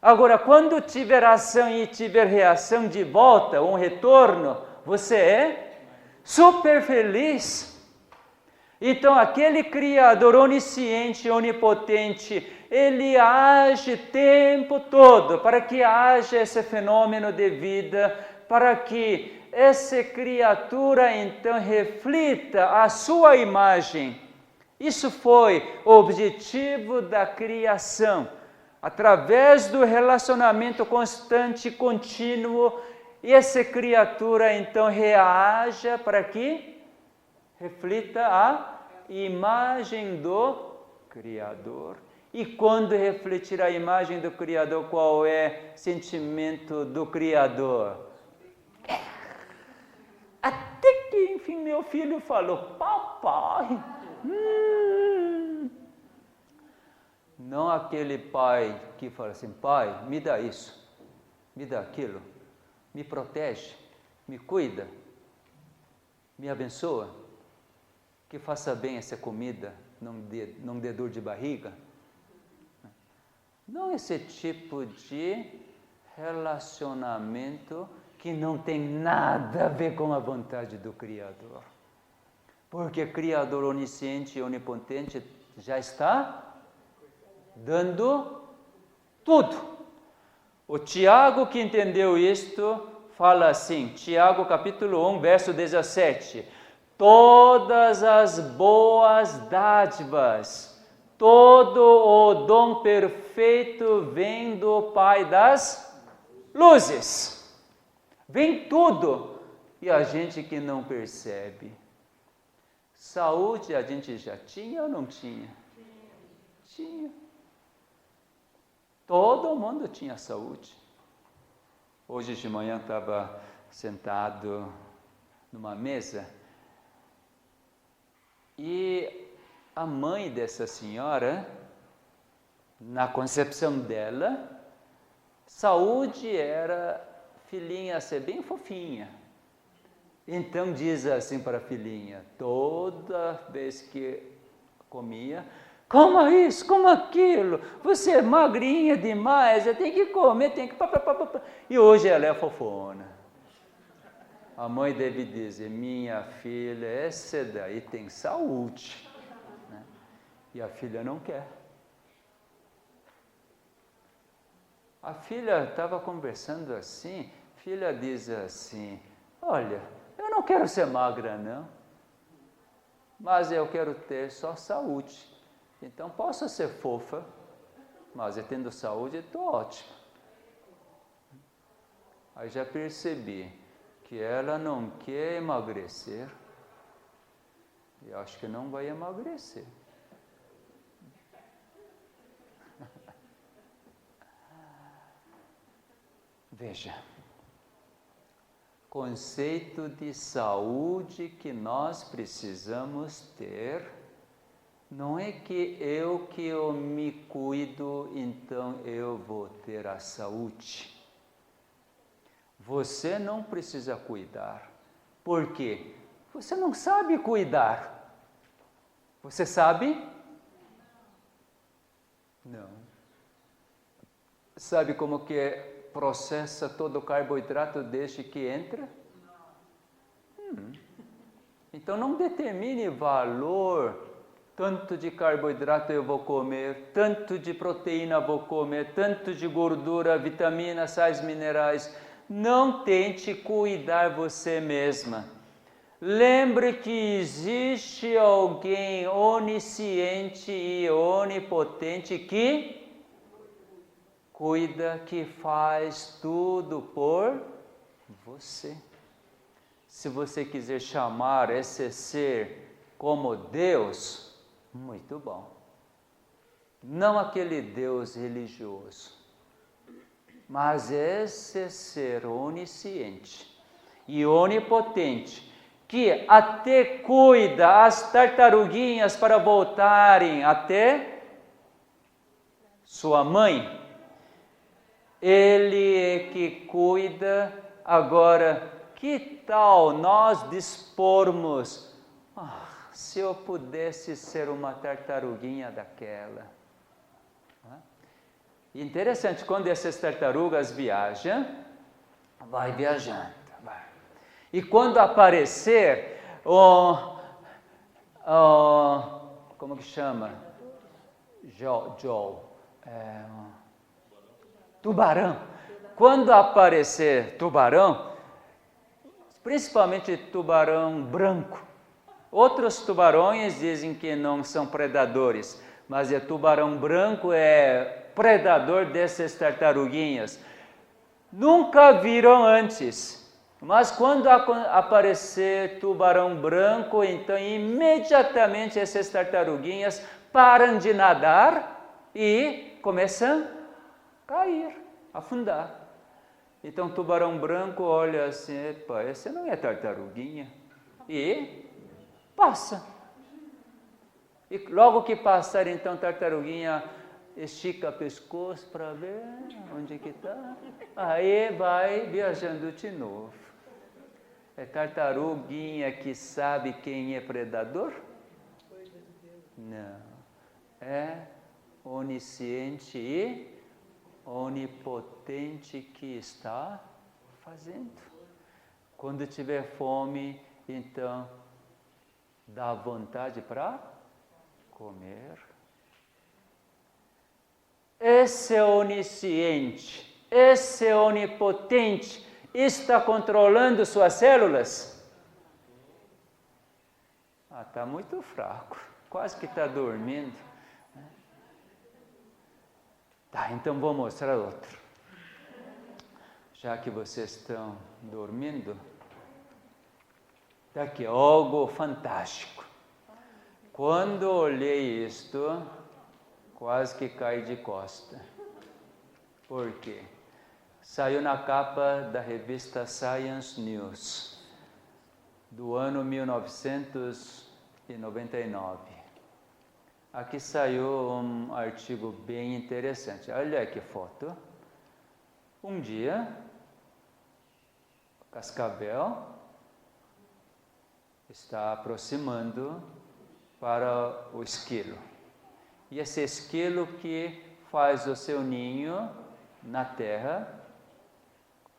Agora, quando tiver ação e tiver reação de volta, um retorno, você é super feliz. Então, aquele Criador onisciente, onipotente, ele age o tempo todo para que haja esse fenômeno de vida, para que essa criatura, então, reflita a sua imagem. Isso foi o objetivo da criação. Através do relacionamento constante e contínuo, essa criatura então reaja para que reflita a imagem do Criador. E quando refletir a imagem do Criador, qual é o sentimento do Criador? Até que, enfim, meu filho falou, papai. Não aquele pai que fala assim, pai, me dá isso, me dá aquilo, me protege, me cuida, me abençoa, que faça bem essa comida, não dê dor de barriga. Não esse tipo de relacionamento que não tem nada a ver com a vontade do Criador. Porque o Criador onisciente e onipotente já está dando tudo. O Tiago que entendeu isto, fala assim, Tiago capítulo 1, verso 17. Todas as boas dádivas, todo o dom perfeito vem do Pai das luzes. Vem tudo. E a gente que não percebe. Saúde a gente já tinha ou não tinha? Tinha. Todo mundo tinha saúde. Hoje de manhã estava sentado numa mesa e a mãe dessa senhora, na concepção dela, saúde era filhinha ser bem fofinha. Então diz assim para a filhinha, toda vez que comia, coma isso, coma aquilo, você é magrinha demais, você tem que comer, tem que... E hoje ela é fofona. A mãe deve dizer, minha filha, essa daí tem saúde. E a filha não quer. A filha estava conversando assim, a filha diz assim, olha, eu não quero ser magra não, mas eu quero ter só saúde. Então posso ser fofa, mas eu tendo saúde estou ótima. Aí já percebi que ela não quer emagrecer, e acho que não vai emagrecer. Veja, conceito de saúde que nós precisamos ter, não é que eu me cuido, então eu vou ter a saúde. Você não precisa cuidar. Por quê? Você não sabe cuidar. Você sabe? Não. Sabe como que processa todo o carboidrato desde que entra? Então não determine valor, tanto de carboidrato eu vou comer, tanto de proteína vou comer, tanto de gordura, vitaminas, sais minerais. Não tente cuidar você mesma. Lembre que existe alguém onisciente e onipotente que cuida, que faz tudo por você. Se você quiser chamar esse ser como Deus, muito bom. Não aquele Deus religioso, mas esse ser onisciente e onipotente, que até cuida as tartaruguinhas para voltarem até sua mãe. Ele é que cuida. Agora, que tal nós dispormos, se eu pudesse ser uma tartaruguinha daquela? Interessante, quando essas tartarugas viajam, vai viajando, vai. E quando aparecer como que chama? Tubarão. Quando aparecer tubarão, principalmente tubarão branco. Outros tubarões dizem que não são predadores, mas o tubarão branco é predador dessas tartaruguinhas. Nunca viram antes, mas quando aparecer tubarão branco, então imediatamente essas tartaruguinhas param de nadar e começam a cair, afundar. Então o tubarão branco olha assim, epa, esse não é tartaruguinha, e passa. E logo que passar, então, tartaruguinha estica o pescoço para ver onde que está. Aí vai viajando de novo. É tartaruguinha que sabe quem é predador? Não. É onisciente e onipotente que está fazendo. Quando tiver fome, então, dá vontade para comer. Esse é onisciente, esse é onipotente, está controlando suas células? Está muito fraco, quase que está dormindo. Tá, então vou mostrar outro. Já que vocês estão dormindo, está aqui algo fantástico. Quando olhei isto, quase que caí de costa. Por quê? Saiu na capa da revista Science News, do ano 1999. Aqui saiu um artigo bem interessante. Olha que foto. Um dia, cascavel está aproximando para o esquilo. E esse esquilo que faz o seu ninho na terra,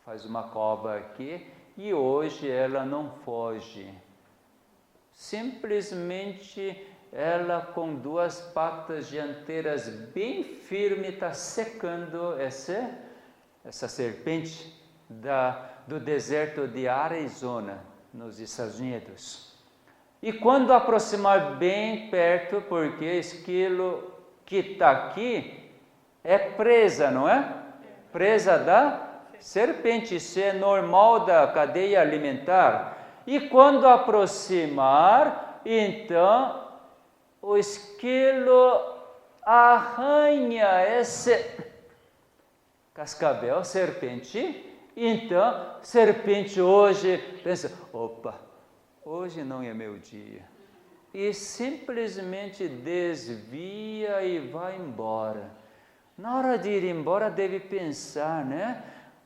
faz uma cova aqui, e hoje ela não foge. Simplesmente ela com duas patas dianteiras bem firmes está secando essa serpente do deserto de Arizona, nos Estados Unidos. E quando aproximar bem perto, porque o esquilo que está aqui é presa, não é? Presa da serpente, isso é normal da cadeia alimentar. E quando aproximar, então o esquilo arranha esse cascavel, serpente. Então, serpente hoje pensa, opa, hoje não é meu dia. E simplesmente desvia e vai embora. Na hora de ir embora, deve pensar, né?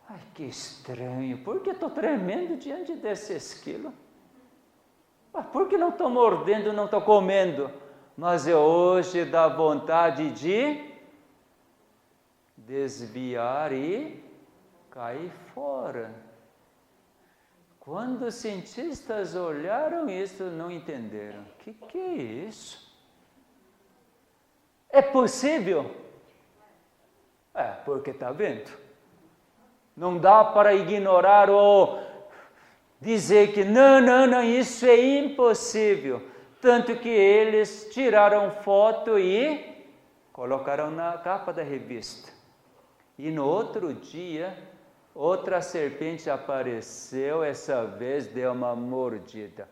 Ai, que estranho, por que estou tremendo diante desse esquilo? Por que não estou mordendo, não estou comendo? Mas hoje dá vontade de desviar e cair fora. Quando os cientistas olharam isso, não entenderam. O que é isso? É possível? Porque está vendo. Não dá para ignorar ou dizer que não, isso é impossível. Tanto que eles tiraram foto e colocaram na capa da revista. E no outro dia, outra serpente apareceu, essa vez deu uma mordida.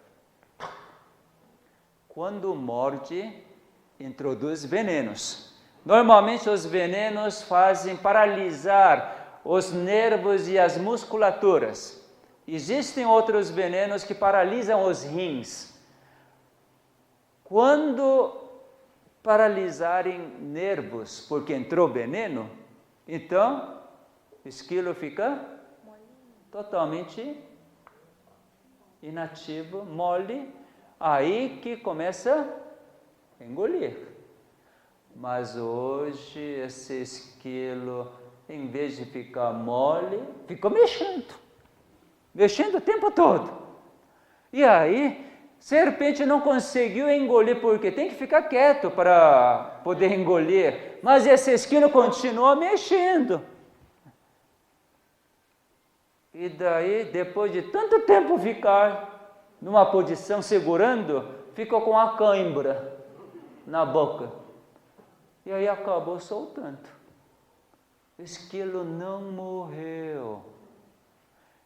Quando morde, introduz venenos. Normalmente os venenos fazem paralisar os nervos e as musculaturas. Existem outros venenos que paralisam os rins. Quando paralisarem nervos, porque entrou veneno, então o esquilo fica totalmente inativo, mole, aí que começa a engolir. Mas hoje esse esquilo, em vez de ficar mole, ficou mexendo o tempo todo. E aí, serpente não conseguiu engolir, porque tem que ficar quieto para poder engolir. Mas esse esquilo continua mexendo. E daí, depois de tanto tempo ficar numa posição segurando, ficou com a cãibra na boca. E aí acabou soltando. O esquilo não morreu.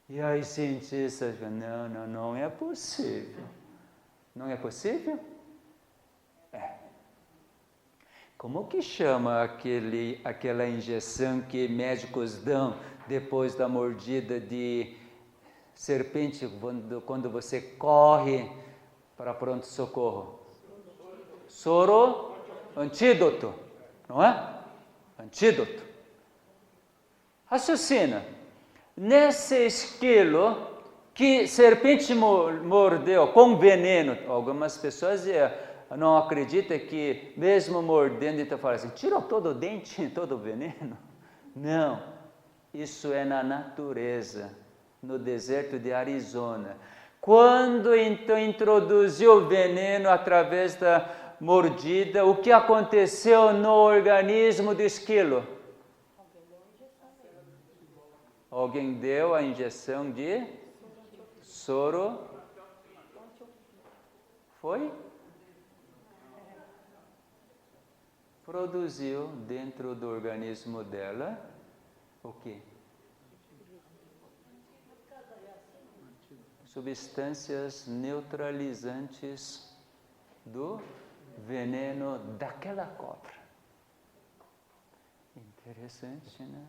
E aí cientistas falam, não é possível. Não é possível? Como que chama aquela injeção que médicos dão depois da mordida de serpente, quando você corre para pronto-socorro? Soro, antídoto, não é? Antídoto. Raciocina. Nesse esquilo que serpente mordeu com veneno, algumas pessoas não acreditam que mesmo mordendo, então falam assim, tirou todo o dente, todo o veneno? Não, isso é na natureza, no deserto de Arizona. Quando então introduziu o veneno através da mordida, o que aconteceu no organismo do esquilo? Alguém deu a injeção de soro? Foi? Produziu dentro do organismo dela o quê? Substâncias neutralizantes do veneno daquela cobra. Interessante, né?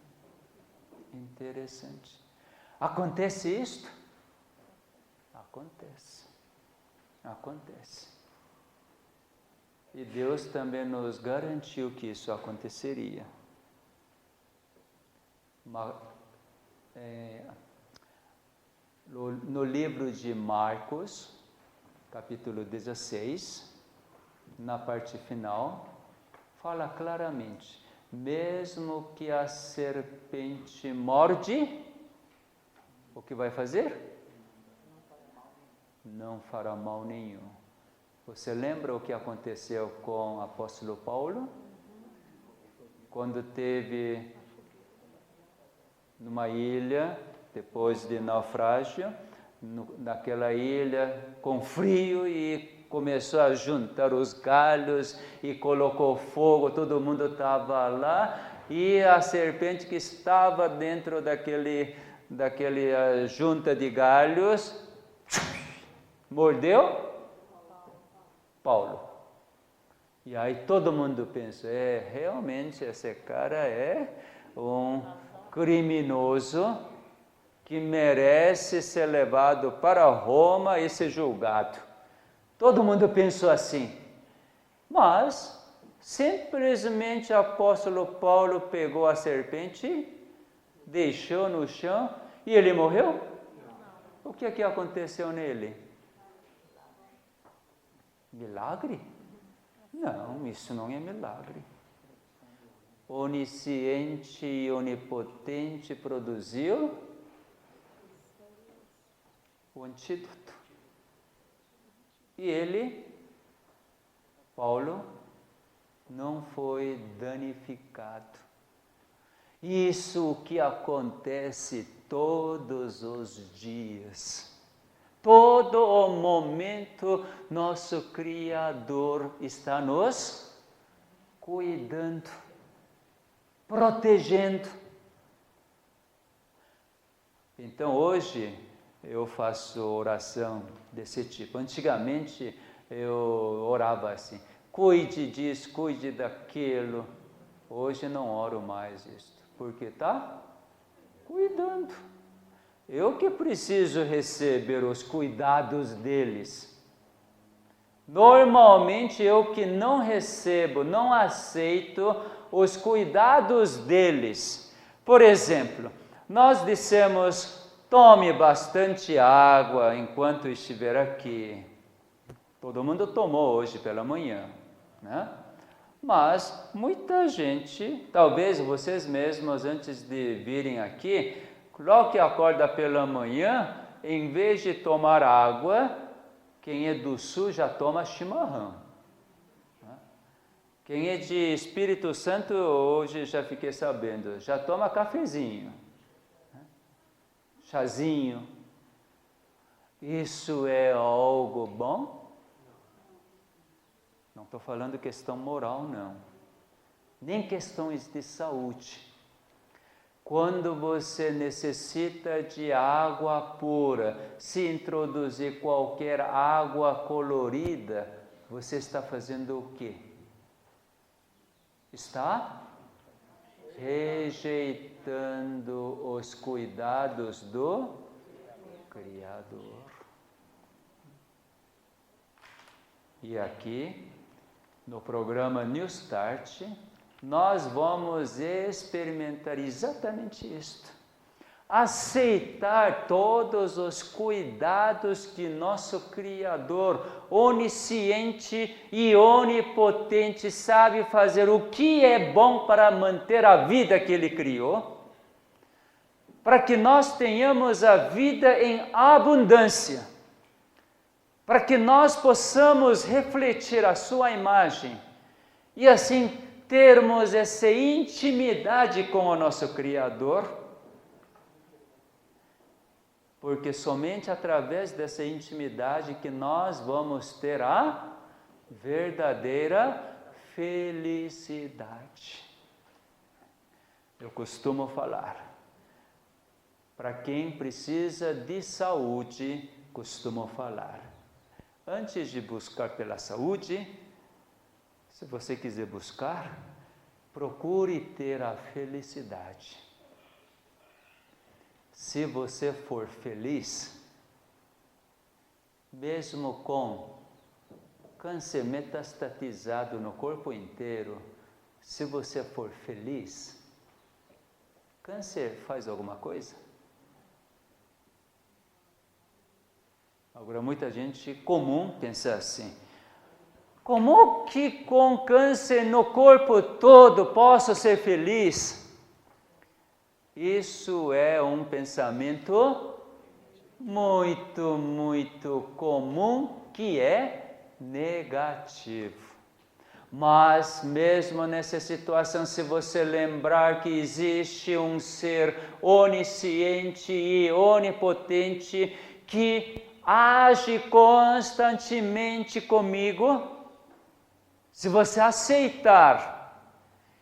Interessante. Acontece isto? Acontece. E Deus também nos garantiu que isso aconteceria. No livro de Marcos, capítulo 16, na parte final, fala claramente, mesmo que a serpente morde, o que vai fazer? Não fará mal nenhum. Você lembra o que aconteceu com o apóstolo Paulo? Quando teve numa ilha, depois de naufrágio, naquela ilha com frio, e começou a juntar os galhos e colocou fogo, todo mundo estava lá, e a serpente que estava dentro daquele junta de galhos, mordeu Paulo. E aí todo mundo pensa, realmente esse cara é um criminoso que merece ser levado para Roma e ser julgado. Todo mundo pensou assim. Mas simplesmente o apóstolo Paulo pegou a serpente, deixou no chão e ele morreu? O que aconteceu nele? Milagre? Não, isso não é milagre. Onisciente e onipotente produziu o antídoto. E ele, Paulo, não foi danificado. Isso que acontece todos os dias. Todo o momento, nosso Criador está nos cuidando, protegendo. Então hoje eu faço oração desse tipo. Antigamente eu orava assim, cuide disso, cuide daquilo. Hoje não oro mais isso, porque está cuidando. Eu que preciso receber os cuidados deles. Normalmente eu que não recebo, não aceito os cuidados deles. Por exemplo, nós dissemos, tome bastante água enquanto estiver aqui. Todo mundo tomou hoje pela manhã, né? Mas muita gente, talvez vocês mesmos antes de virem aqui, logo que acorda pela manhã, em vez de tomar água, quem é do sul já toma chimarrão. Quem é de Espírito Santo, hoje já fiquei sabendo, já toma cafezinho, chazinho. Isso é algo bom? Não estou falando questão moral, não. Nem questões de saúde. Quando você necessita de água pura, se introduzir qualquer água colorida, você está fazendo o quê? Está rejeitando os cuidados do Criador. E aqui, no programa New Start, nós vamos experimentar exatamente isto. Aceitar todos os cuidados que nosso Criador, onisciente e onipotente, sabe fazer o que é bom para manter a vida que Ele criou, para que nós tenhamos a vida em abundância, para que nós possamos refletir a sua imagem e assim termos essa intimidade com o nosso Criador, porque somente através dessa intimidade que nós vamos ter a verdadeira felicidade. Eu costumo falar, para quem precisa de saúde, costumo falar, antes de buscar pela saúde, se você quiser buscar, procure ter a felicidade. Se você for feliz, mesmo com câncer metastatizado no corpo inteiro, se você for feliz, câncer faz alguma coisa? Agora, muita gente comum pensa assim, como que com câncer no corpo todo posso ser feliz? Isso é um pensamento muito, muito comum, que é negativo. Mas mesmo nessa situação, se você lembrar que existe um ser onisciente e onipotente que age constantemente comigo, se você aceitar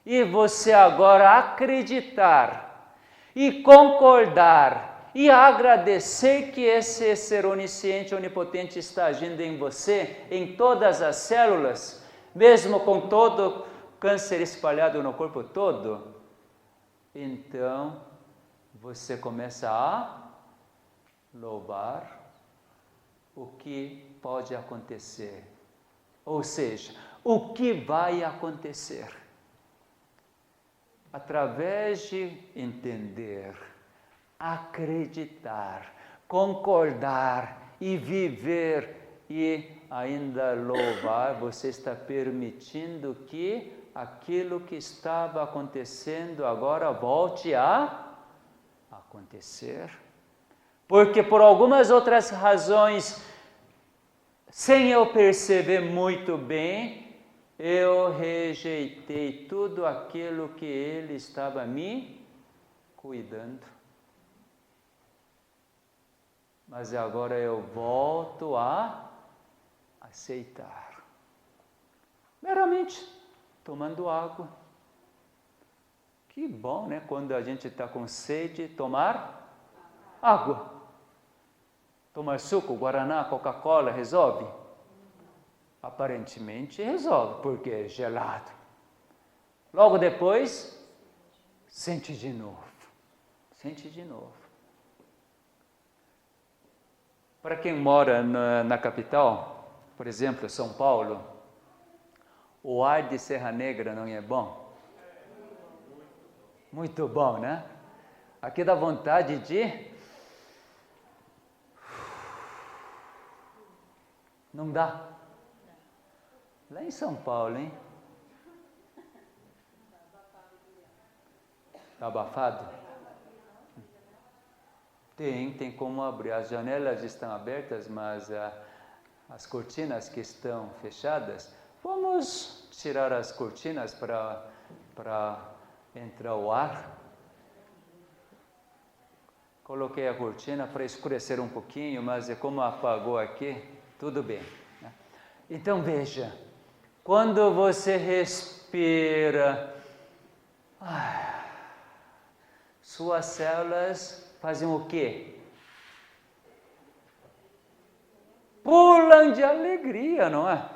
e você agora acreditar e concordar e agradecer que esse ser onisciente, onipotente está agindo em você, em todas as células, mesmo com todo câncer espalhado no corpo todo, então você começa a louvar o que pode acontecer. Ou seja, o que vai acontecer? Através de entender, acreditar, concordar e viver e ainda louvar, você está permitindo que aquilo que estava acontecendo agora volte a acontecer. Porque por algumas outras razões, sem eu perceber muito bem, eu rejeitei tudo aquilo que ele estava me cuidando. Mas agora eu volto a aceitar. Meramente tomando água. Que bom, né? Quando a gente está com sede, tomar água. Tomar suco, guaraná, Coca-Cola, resolve? Aparentemente resolve, porque é gelado. Logo depois, sente de novo. Sente de novo. Para quem mora na capital, por exemplo, São Paulo, o ar de Serra Negra não é bom? Muito bom, né? Aqui dá vontade de... Não dá. Lá em São Paulo, hein? Está abafado? Tem como abrir. As janelas estão abertas, mas as cortinas que estão fechadas, vamos tirar as cortinas para entrar o ar. Coloquei a cortina para escurecer um pouquinho, mas como apagou aqui, tudo bem. Né? Então veja, quando você respira, suas células fazem o quê? Pulam de alegria, não é?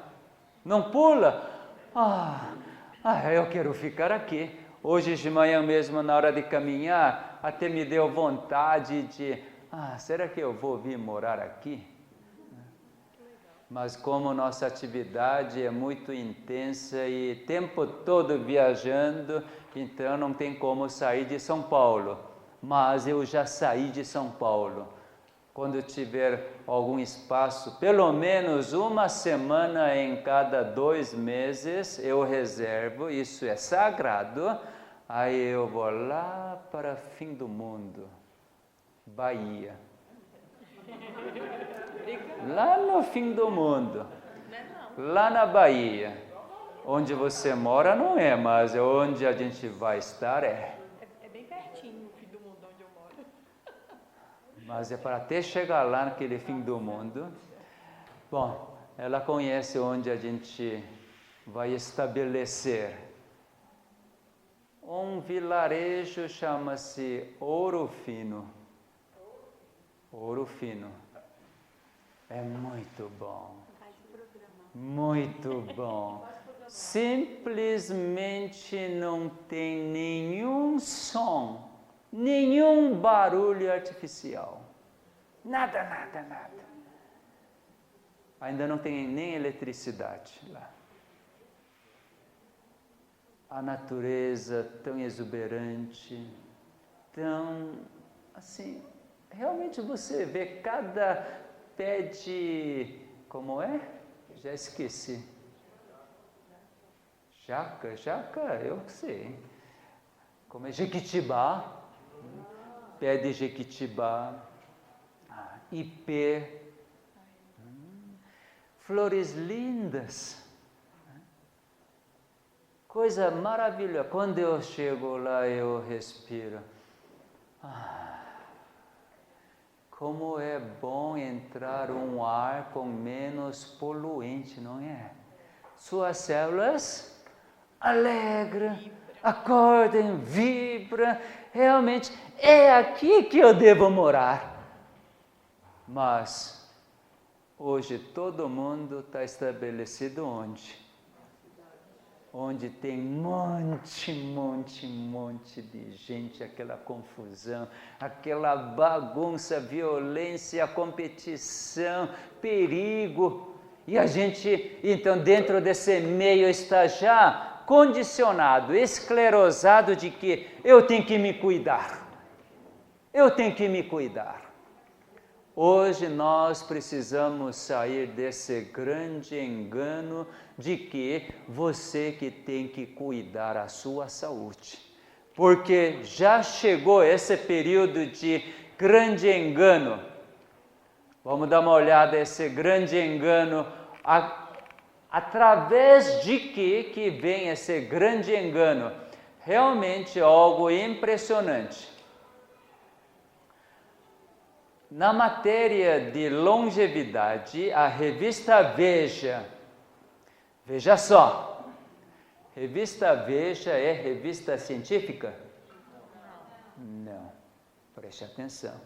Não pula? Eu quero ficar aqui. Hoje de manhã mesmo, na hora de caminhar, até me deu vontade de... será que eu vou vir morar aqui? Mas como nossa atividade é muito intensa e o tempo todo viajando, então não tem como sair de São Paulo. Mas eu já saí de São Paulo. Quando tiver algum espaço, pelo menos uma semana em cada 2 meses, eu reservo, isso é sagrado, aí eu vou lá para fim do mundo, Bahia. Lá no fim do mundo, lá na Bahia, onde você mora não é, mas é onde a gente vai estar é. É bem pertinho o fim do mundo onde eu moro. Mas é para até chegar lá naquele fim do mundo. Bom, ela conhece onde a gente vai estabelecer. Um vilarejo chama-se Ouro Fino. Ouro Fino. É muito bom. Muito bom. Simplesmente não tem nenhum som, nenhum barulho artificial. Nada. Ainda não tem nem eletricidade lá. A natureza tão exuberante, tão assim, realmente você vê cada pé de... Como é? Já esqueci. Jaca, eu sei. Como é? Jequitibá. Pé de jequitibá. Ipê. flores lindas. Coisa maravilhosa. Quando eu chego lá, eu respiro. Como é bom entrar um ar com menos poluente, não é? Suas células alegram, acordam, vibram. Realmente é aqui que eu devo morar. Mas hoje todo mundo está estabelecido onde? Onde tem monte de gente, aquela confusão, aquela bagunça, violência, competição, perigo. E a gente, então, dentro desse meio está já condicionado, esclerosado de que eu tenho que me cuidar. Eu tenho que me cuidar. Hoje nós precisamos sair desse grande engano de que você que tem que cuidar da sua saúde. Porque já chegou esse período de grande engano. Vamos dar uma olhada nesse grande engano. Através de que vem esse grande engano? Realmente algo impressionante. Na matéria de longevidade, a revista Veja, veja só, revista Veja é revista científica? Não, preste atenção.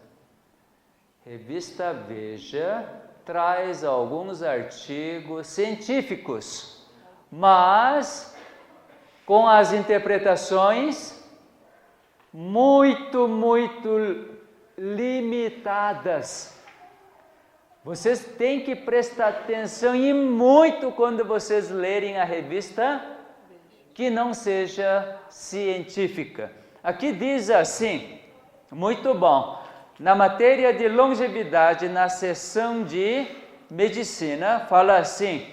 Revista Veja traz alguns artigos científicos, mas com as interpretações muito limitadas. Vocês têm que prestar atenção e muito quando vocês lerem a revista que não seja científica. Aqui diz assim, muito bom, na matéria de longevidade, na seção de medicina, fala assim,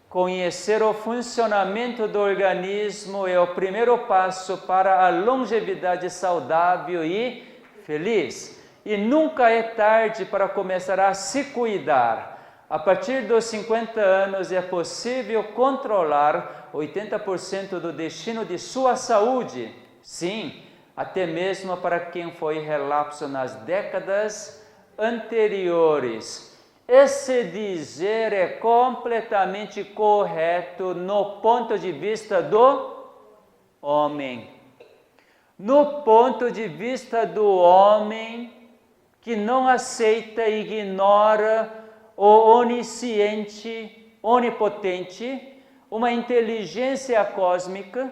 conhecer o funcionamento do organismo é o primeiro passo para a longevidade saudável e feliz. E nunca é tarde para começar a se cuidar. A partir dos 50 anos é possível controlar 80% do destino de sua saúde. Sim, até mesmo para quem foi relapso nas décadas anteriores. Esse dizer é completamente correto no ponto de vista do homem. No ponto de vista do homem que não aceita e ignora o onisciente, onipotente, uma inteligência cósmica,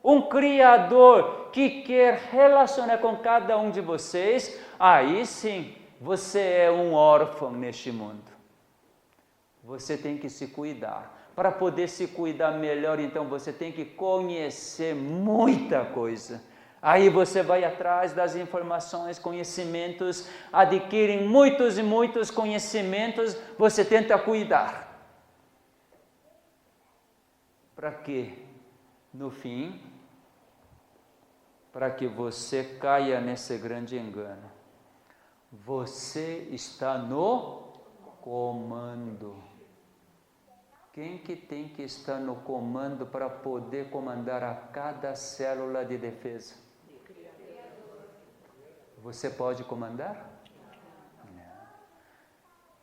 um Criador que quer relacionar com cada um de vocês, aí sim, você é um órfão neste mundo. Você tem que se cuidar. Para poder se cuidar melhor, então, você tem que conhecer muita coisa. Aí você vai atrás das informações, conhecimentos, adquire muitos e muitos conhecimentos, você tenta cuidar. Para quê? No fim, para que você caia nesse grande engano. Você está no comando. Quem que tem que estar no comando para poder comandar a cada célula de defesa? Você pode comandar? Não.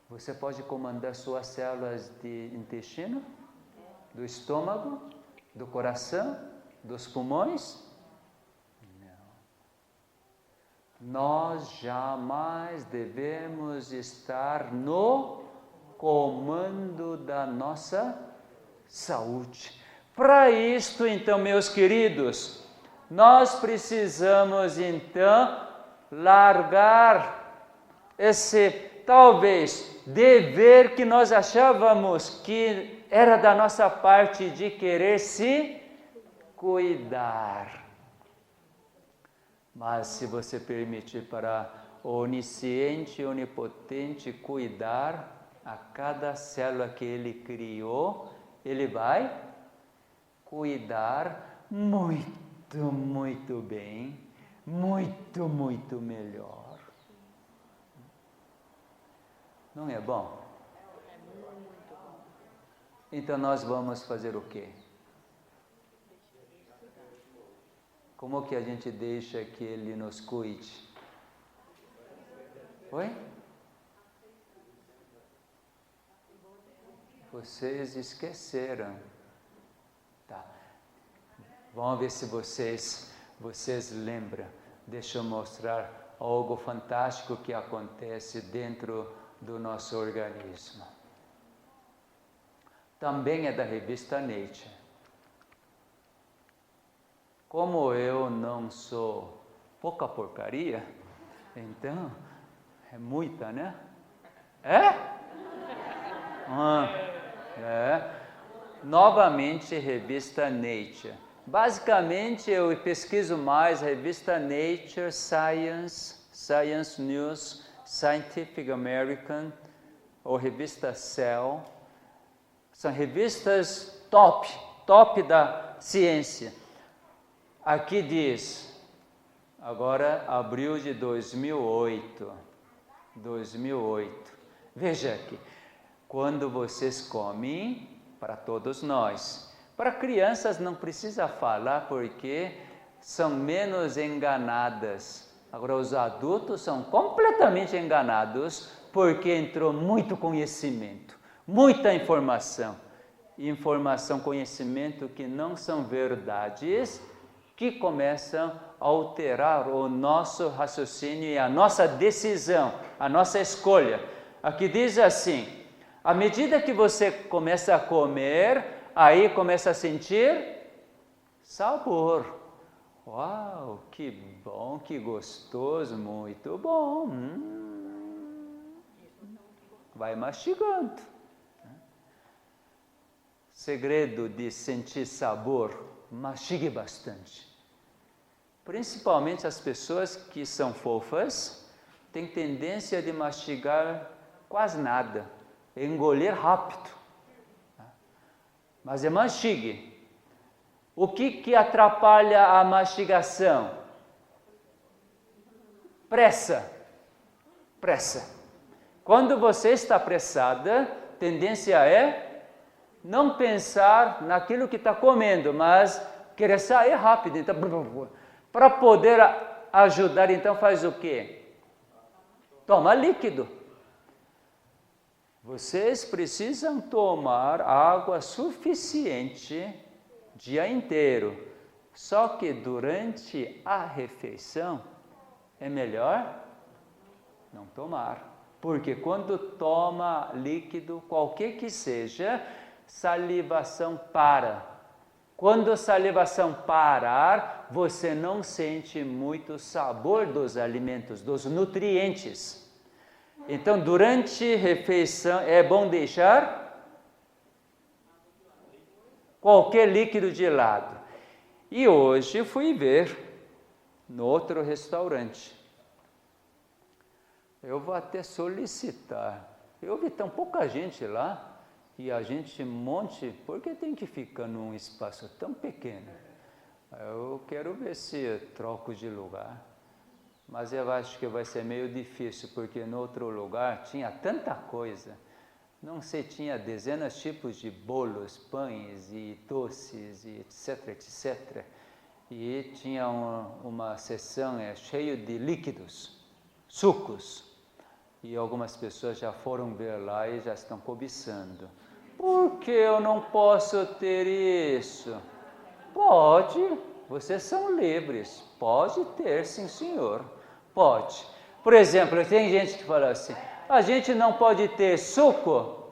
Você pode comandar suas células de intestino, do estômago, do coração, dos pulmões? Não. Nós jamais devemos estar no comando da nossa saúde. Para isto, então, meus queridos, nós precisamos, então, largar esse, talvez, dever que nós achávamos que era da nossa parte de querer se cuidar. Mas se você permitir para o onisciente e onipotente cuidar a cada célula que ele criou, ele vai cuidar muito bem, muito melhor. Não é bom? Então nós vamos fazer o quê? Como que a gente deixa que ele nos cuide? Oi? Vocês esqueceram. Tá. Vamos ver se vocês lembram. Deixa eu mostrar algo fantástico que acontece dentro do nosso organismo. Também é da revista Nature. Como eu não sou pouca porcaria, então é muita, né? Novamente, revista Nature. Basicamente, eu pesquiso mais a revista Nature, Science News, Scientific American, ou revista Cell. São revistas top da ciência. Aqui diz, agora abril de 2008. Veja aqui, quando vocês comem, para todos nós, para crianças não precisa falar porque são menos enganadas. Agora os adultos são completamente enganados porque entrou muito conhecimento, muita informação, conhecimento que não são verdades, que começam a alterar o nosso raciocínio e a nossa decisão, a nossa escolha. Aqui diz assim, à medida que você começa a comer, aí começa a sentir sabor. Uau, que bom, que gostoso, muito bom. Vai mastigando. Segredo de sentir sabor, mastigue bastante. Principalmente as pessoas que são fofas, têm tendência de mastigar quase nada, engolir rápido. Mas mastigue. O que atrapalha a mastigação? Pressa. Quando você está apressada, tendência é não pensar naquilo que está comendo, mas querer sair rápido. Então, para poder ajudar, então faz o quê? Toma líquido. Vocês precisam tomar água suficiente o dia inteiro. Só que durante a refeição é melhor não tomar. Porque quando toma líquido, qualquer que seja, salivação para. Quando a salivação parar, você não sente muito sabor dos alimentos, dos nutrientes. Então, durante a refeição, é bom deixar qualquer líquido de lado. E hoje fui ver no outro restaurante. Eu vou até solicitar. Eu vi tão pouca gente lá. E a gente por que tem que ficar num espaço tão pequeno? Eu quero ver se eu troco de lugar. Mas eu acho que vai ser meio difícil, porque no outro lugar tinha tanta coisa. Não sei, tinha dezenas de tipos de bolos, pães e doces, e etc. E tinha uma seção cheia de líquidos, sucos. E algumas pessoas já foram ver lá e já estão cobiçando. Por que eu não posso ter isso? Pode, vocês são livres. Pode ter, sim, senhor. Pode. Por exemplo, tem gente que fala assim, a gente não pode ter suco?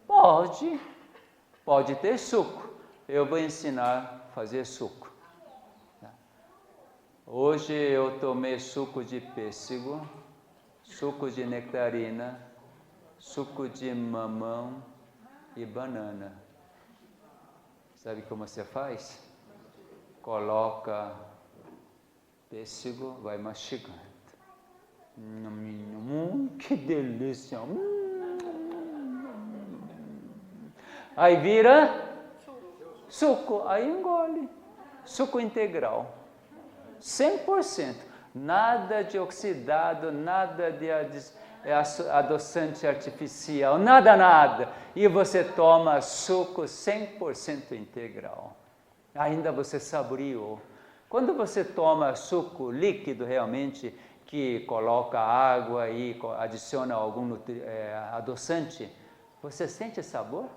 Pode. Pode ter suco. Eu vou ensinar a fazer suco. Hoje eu tomei suco de pêssego, suco de nectarina, suco de mamão e banana. Sabe como você faz? Coloca pêssego, vai mastigando. Que delícia! Aí vira suco, aí engole. Suco integral. 100%. Nada de oxidado, nada de é adoçante artificial, nada. E você toma suco 100% integral. Ainda você saboreou. Quando você toma suco líquido realmente, que coloca água e adiciona algum adoçante, você sente sabor?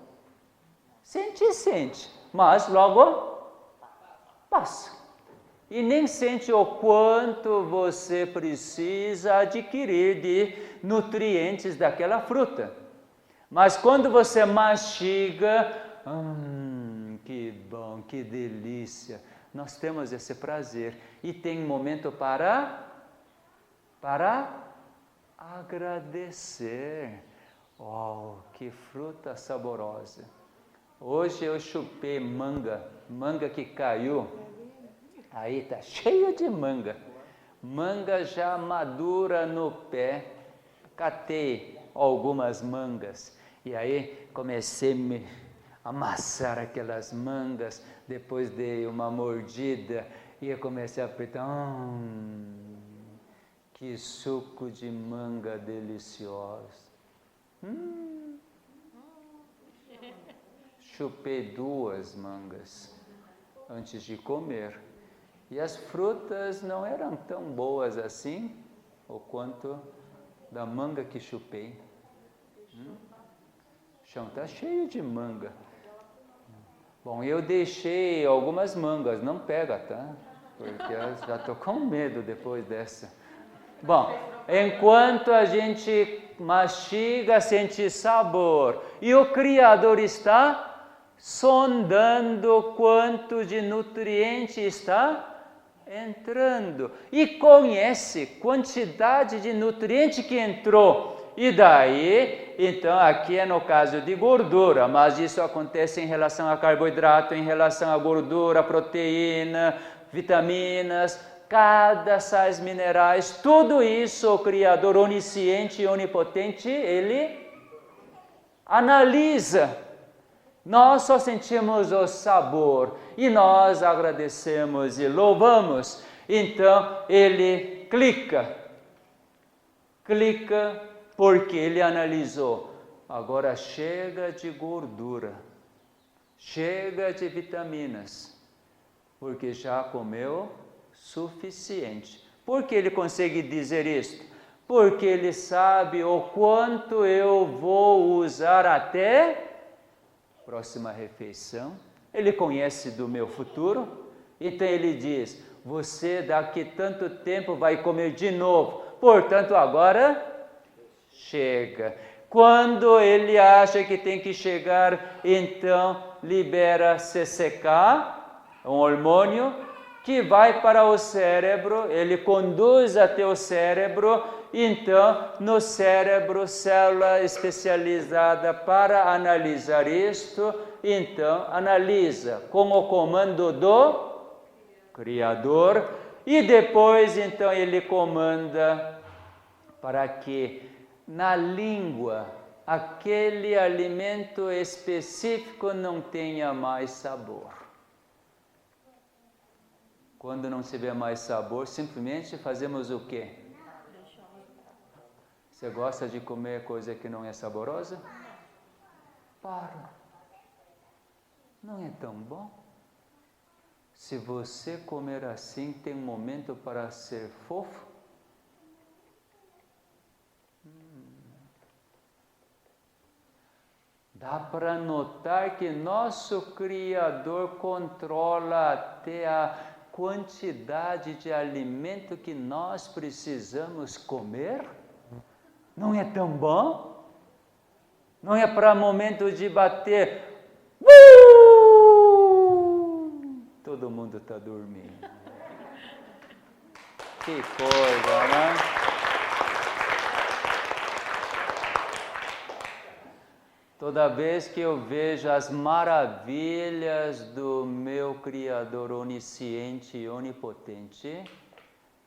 Sente, mas logo passa. E nem sente o quanto você precisa adquirir de nutrientes daquela fruta. Mas quando você mastiga, que bom, que delícia. Nós temos esse prazer. E tem momento para agradecer. Oh, que fruta saborosa. Hoje eu chupei manga que caiu. Aí está cheio de manga. Manga já madura no pé. Catei algumas mangas. E aí comecei a me amassar aquelas mangas. Depois dei uma mordida e eu comecei a apertar. Que suco de manga delicioso. Chupei 2 mangas antes de comer. E as frutas não eram tão boas assim, o quanto da manga que chupei. O chão está cheio de manga. Bom, eu deixei algumas mangas, não pega, tá? Porque eu já estou com medo depois dessa. Bom, enquanto a gente mastiga, sente sabor. E o Criador está sondando quanto de nutriente está entrando. E conhece quantidade de nutriente que entrou. E daí, então, aqui é no caso de gordura, mas isso acontece em relação a carboidrato, em relação a gordura, proteína, vitaminas, cada sais minerais, tudo isso o Criador onisciente e onipotente, Ele analisa. Nós só sentimos o sabor e nós agradecemos e louvamos. Então, Ele clica porque Ele analisou. Agora chega de gordura, chega de vitaminas, porque já comeu suficiente. Por que Ele consegue dizer isto? Porque Ele sabe o quanto eu vou usar até próxima refeição. Ele conhece do meu futuro. Então Ele diz, você daqui tanto tempo vai comer de novo. Portanto, agora chega. Quando Ele acha que tem que chegar, então libera CCK, um hormônio, que vai para o cérebro, ele conduz até o cérebro, então no cérebro, célula especializada para analisar isto, então analisa com o comando do Criador, e depois então ele comanda para que na língua aquele alimento específico não tenha mais sabor. Quando não tiver mais sabor, simplesmente fazemos o quê? Você gosta de comer coisa que não é saborosa? Para. Não é tão bom? Se você comer assim, tem um momento para ser fofo? Dá para notar que nosso Criador controla até a quantidade de alimento que nós precisamos comer? Não é tão bom? Não é para momento de bater. Todo mundo está dormindo. Que coisa, né? Toda vez que eu vejo as maravilhas do meu Criador onisciente e onipotente,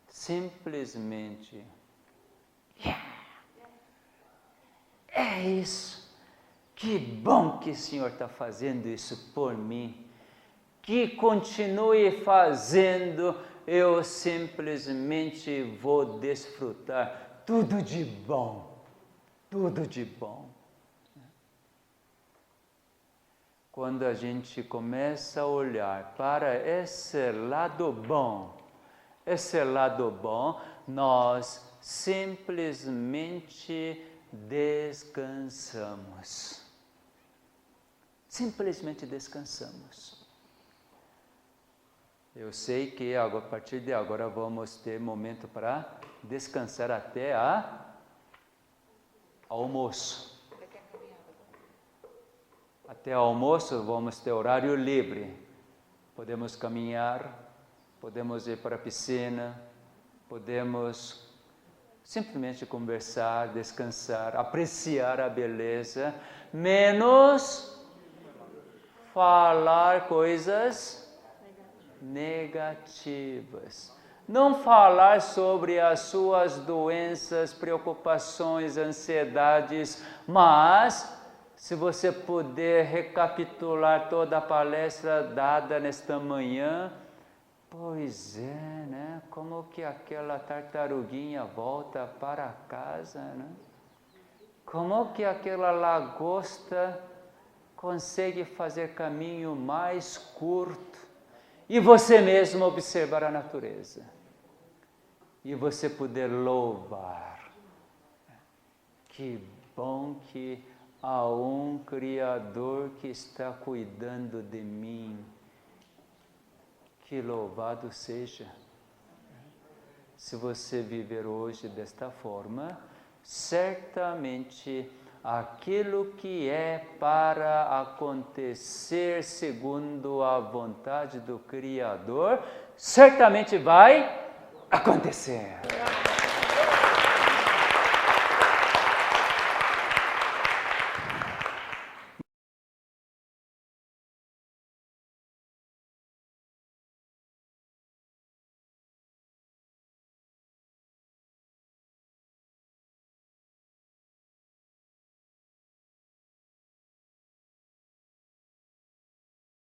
simplesmente, é isso. Que bom que o Senhor está fazendo isso por mim. Que continue fazendo, eu simplesmente vou desfrutar tudo de bom tudo de bom. Quando a gente começa a olhar para esse lado bom, nós simplesmente descansamos. Simplesmente descansamos. Eu sei que a partir de agora vamos ter momento para descansar até almoço. Até almoço vamos ter horário livre. Podemos caminhar, podemos ir para a piscina, podemos simplesmente conversar, descansar, apreciar a beleza, menos falar coisas negativas. Não falar sobre as suas doenças, preocupações, ansiedades, mas se você puder recapitular toda a palestra dada nesta manhã, pois é, né? Como que aquela tartaruguinha volta para casa, né? Como que aquela lagosta consegue fazer caminho mais curto? E você mesmo observar a natureza. E você poder louvar. Que bom que há um Criador que está cuidando de mim. Que louvado seja. Se você viver hoje desta forma, certamente aquilo que é para acontecer segundo a vontade do Criador, certamente vai acontecer.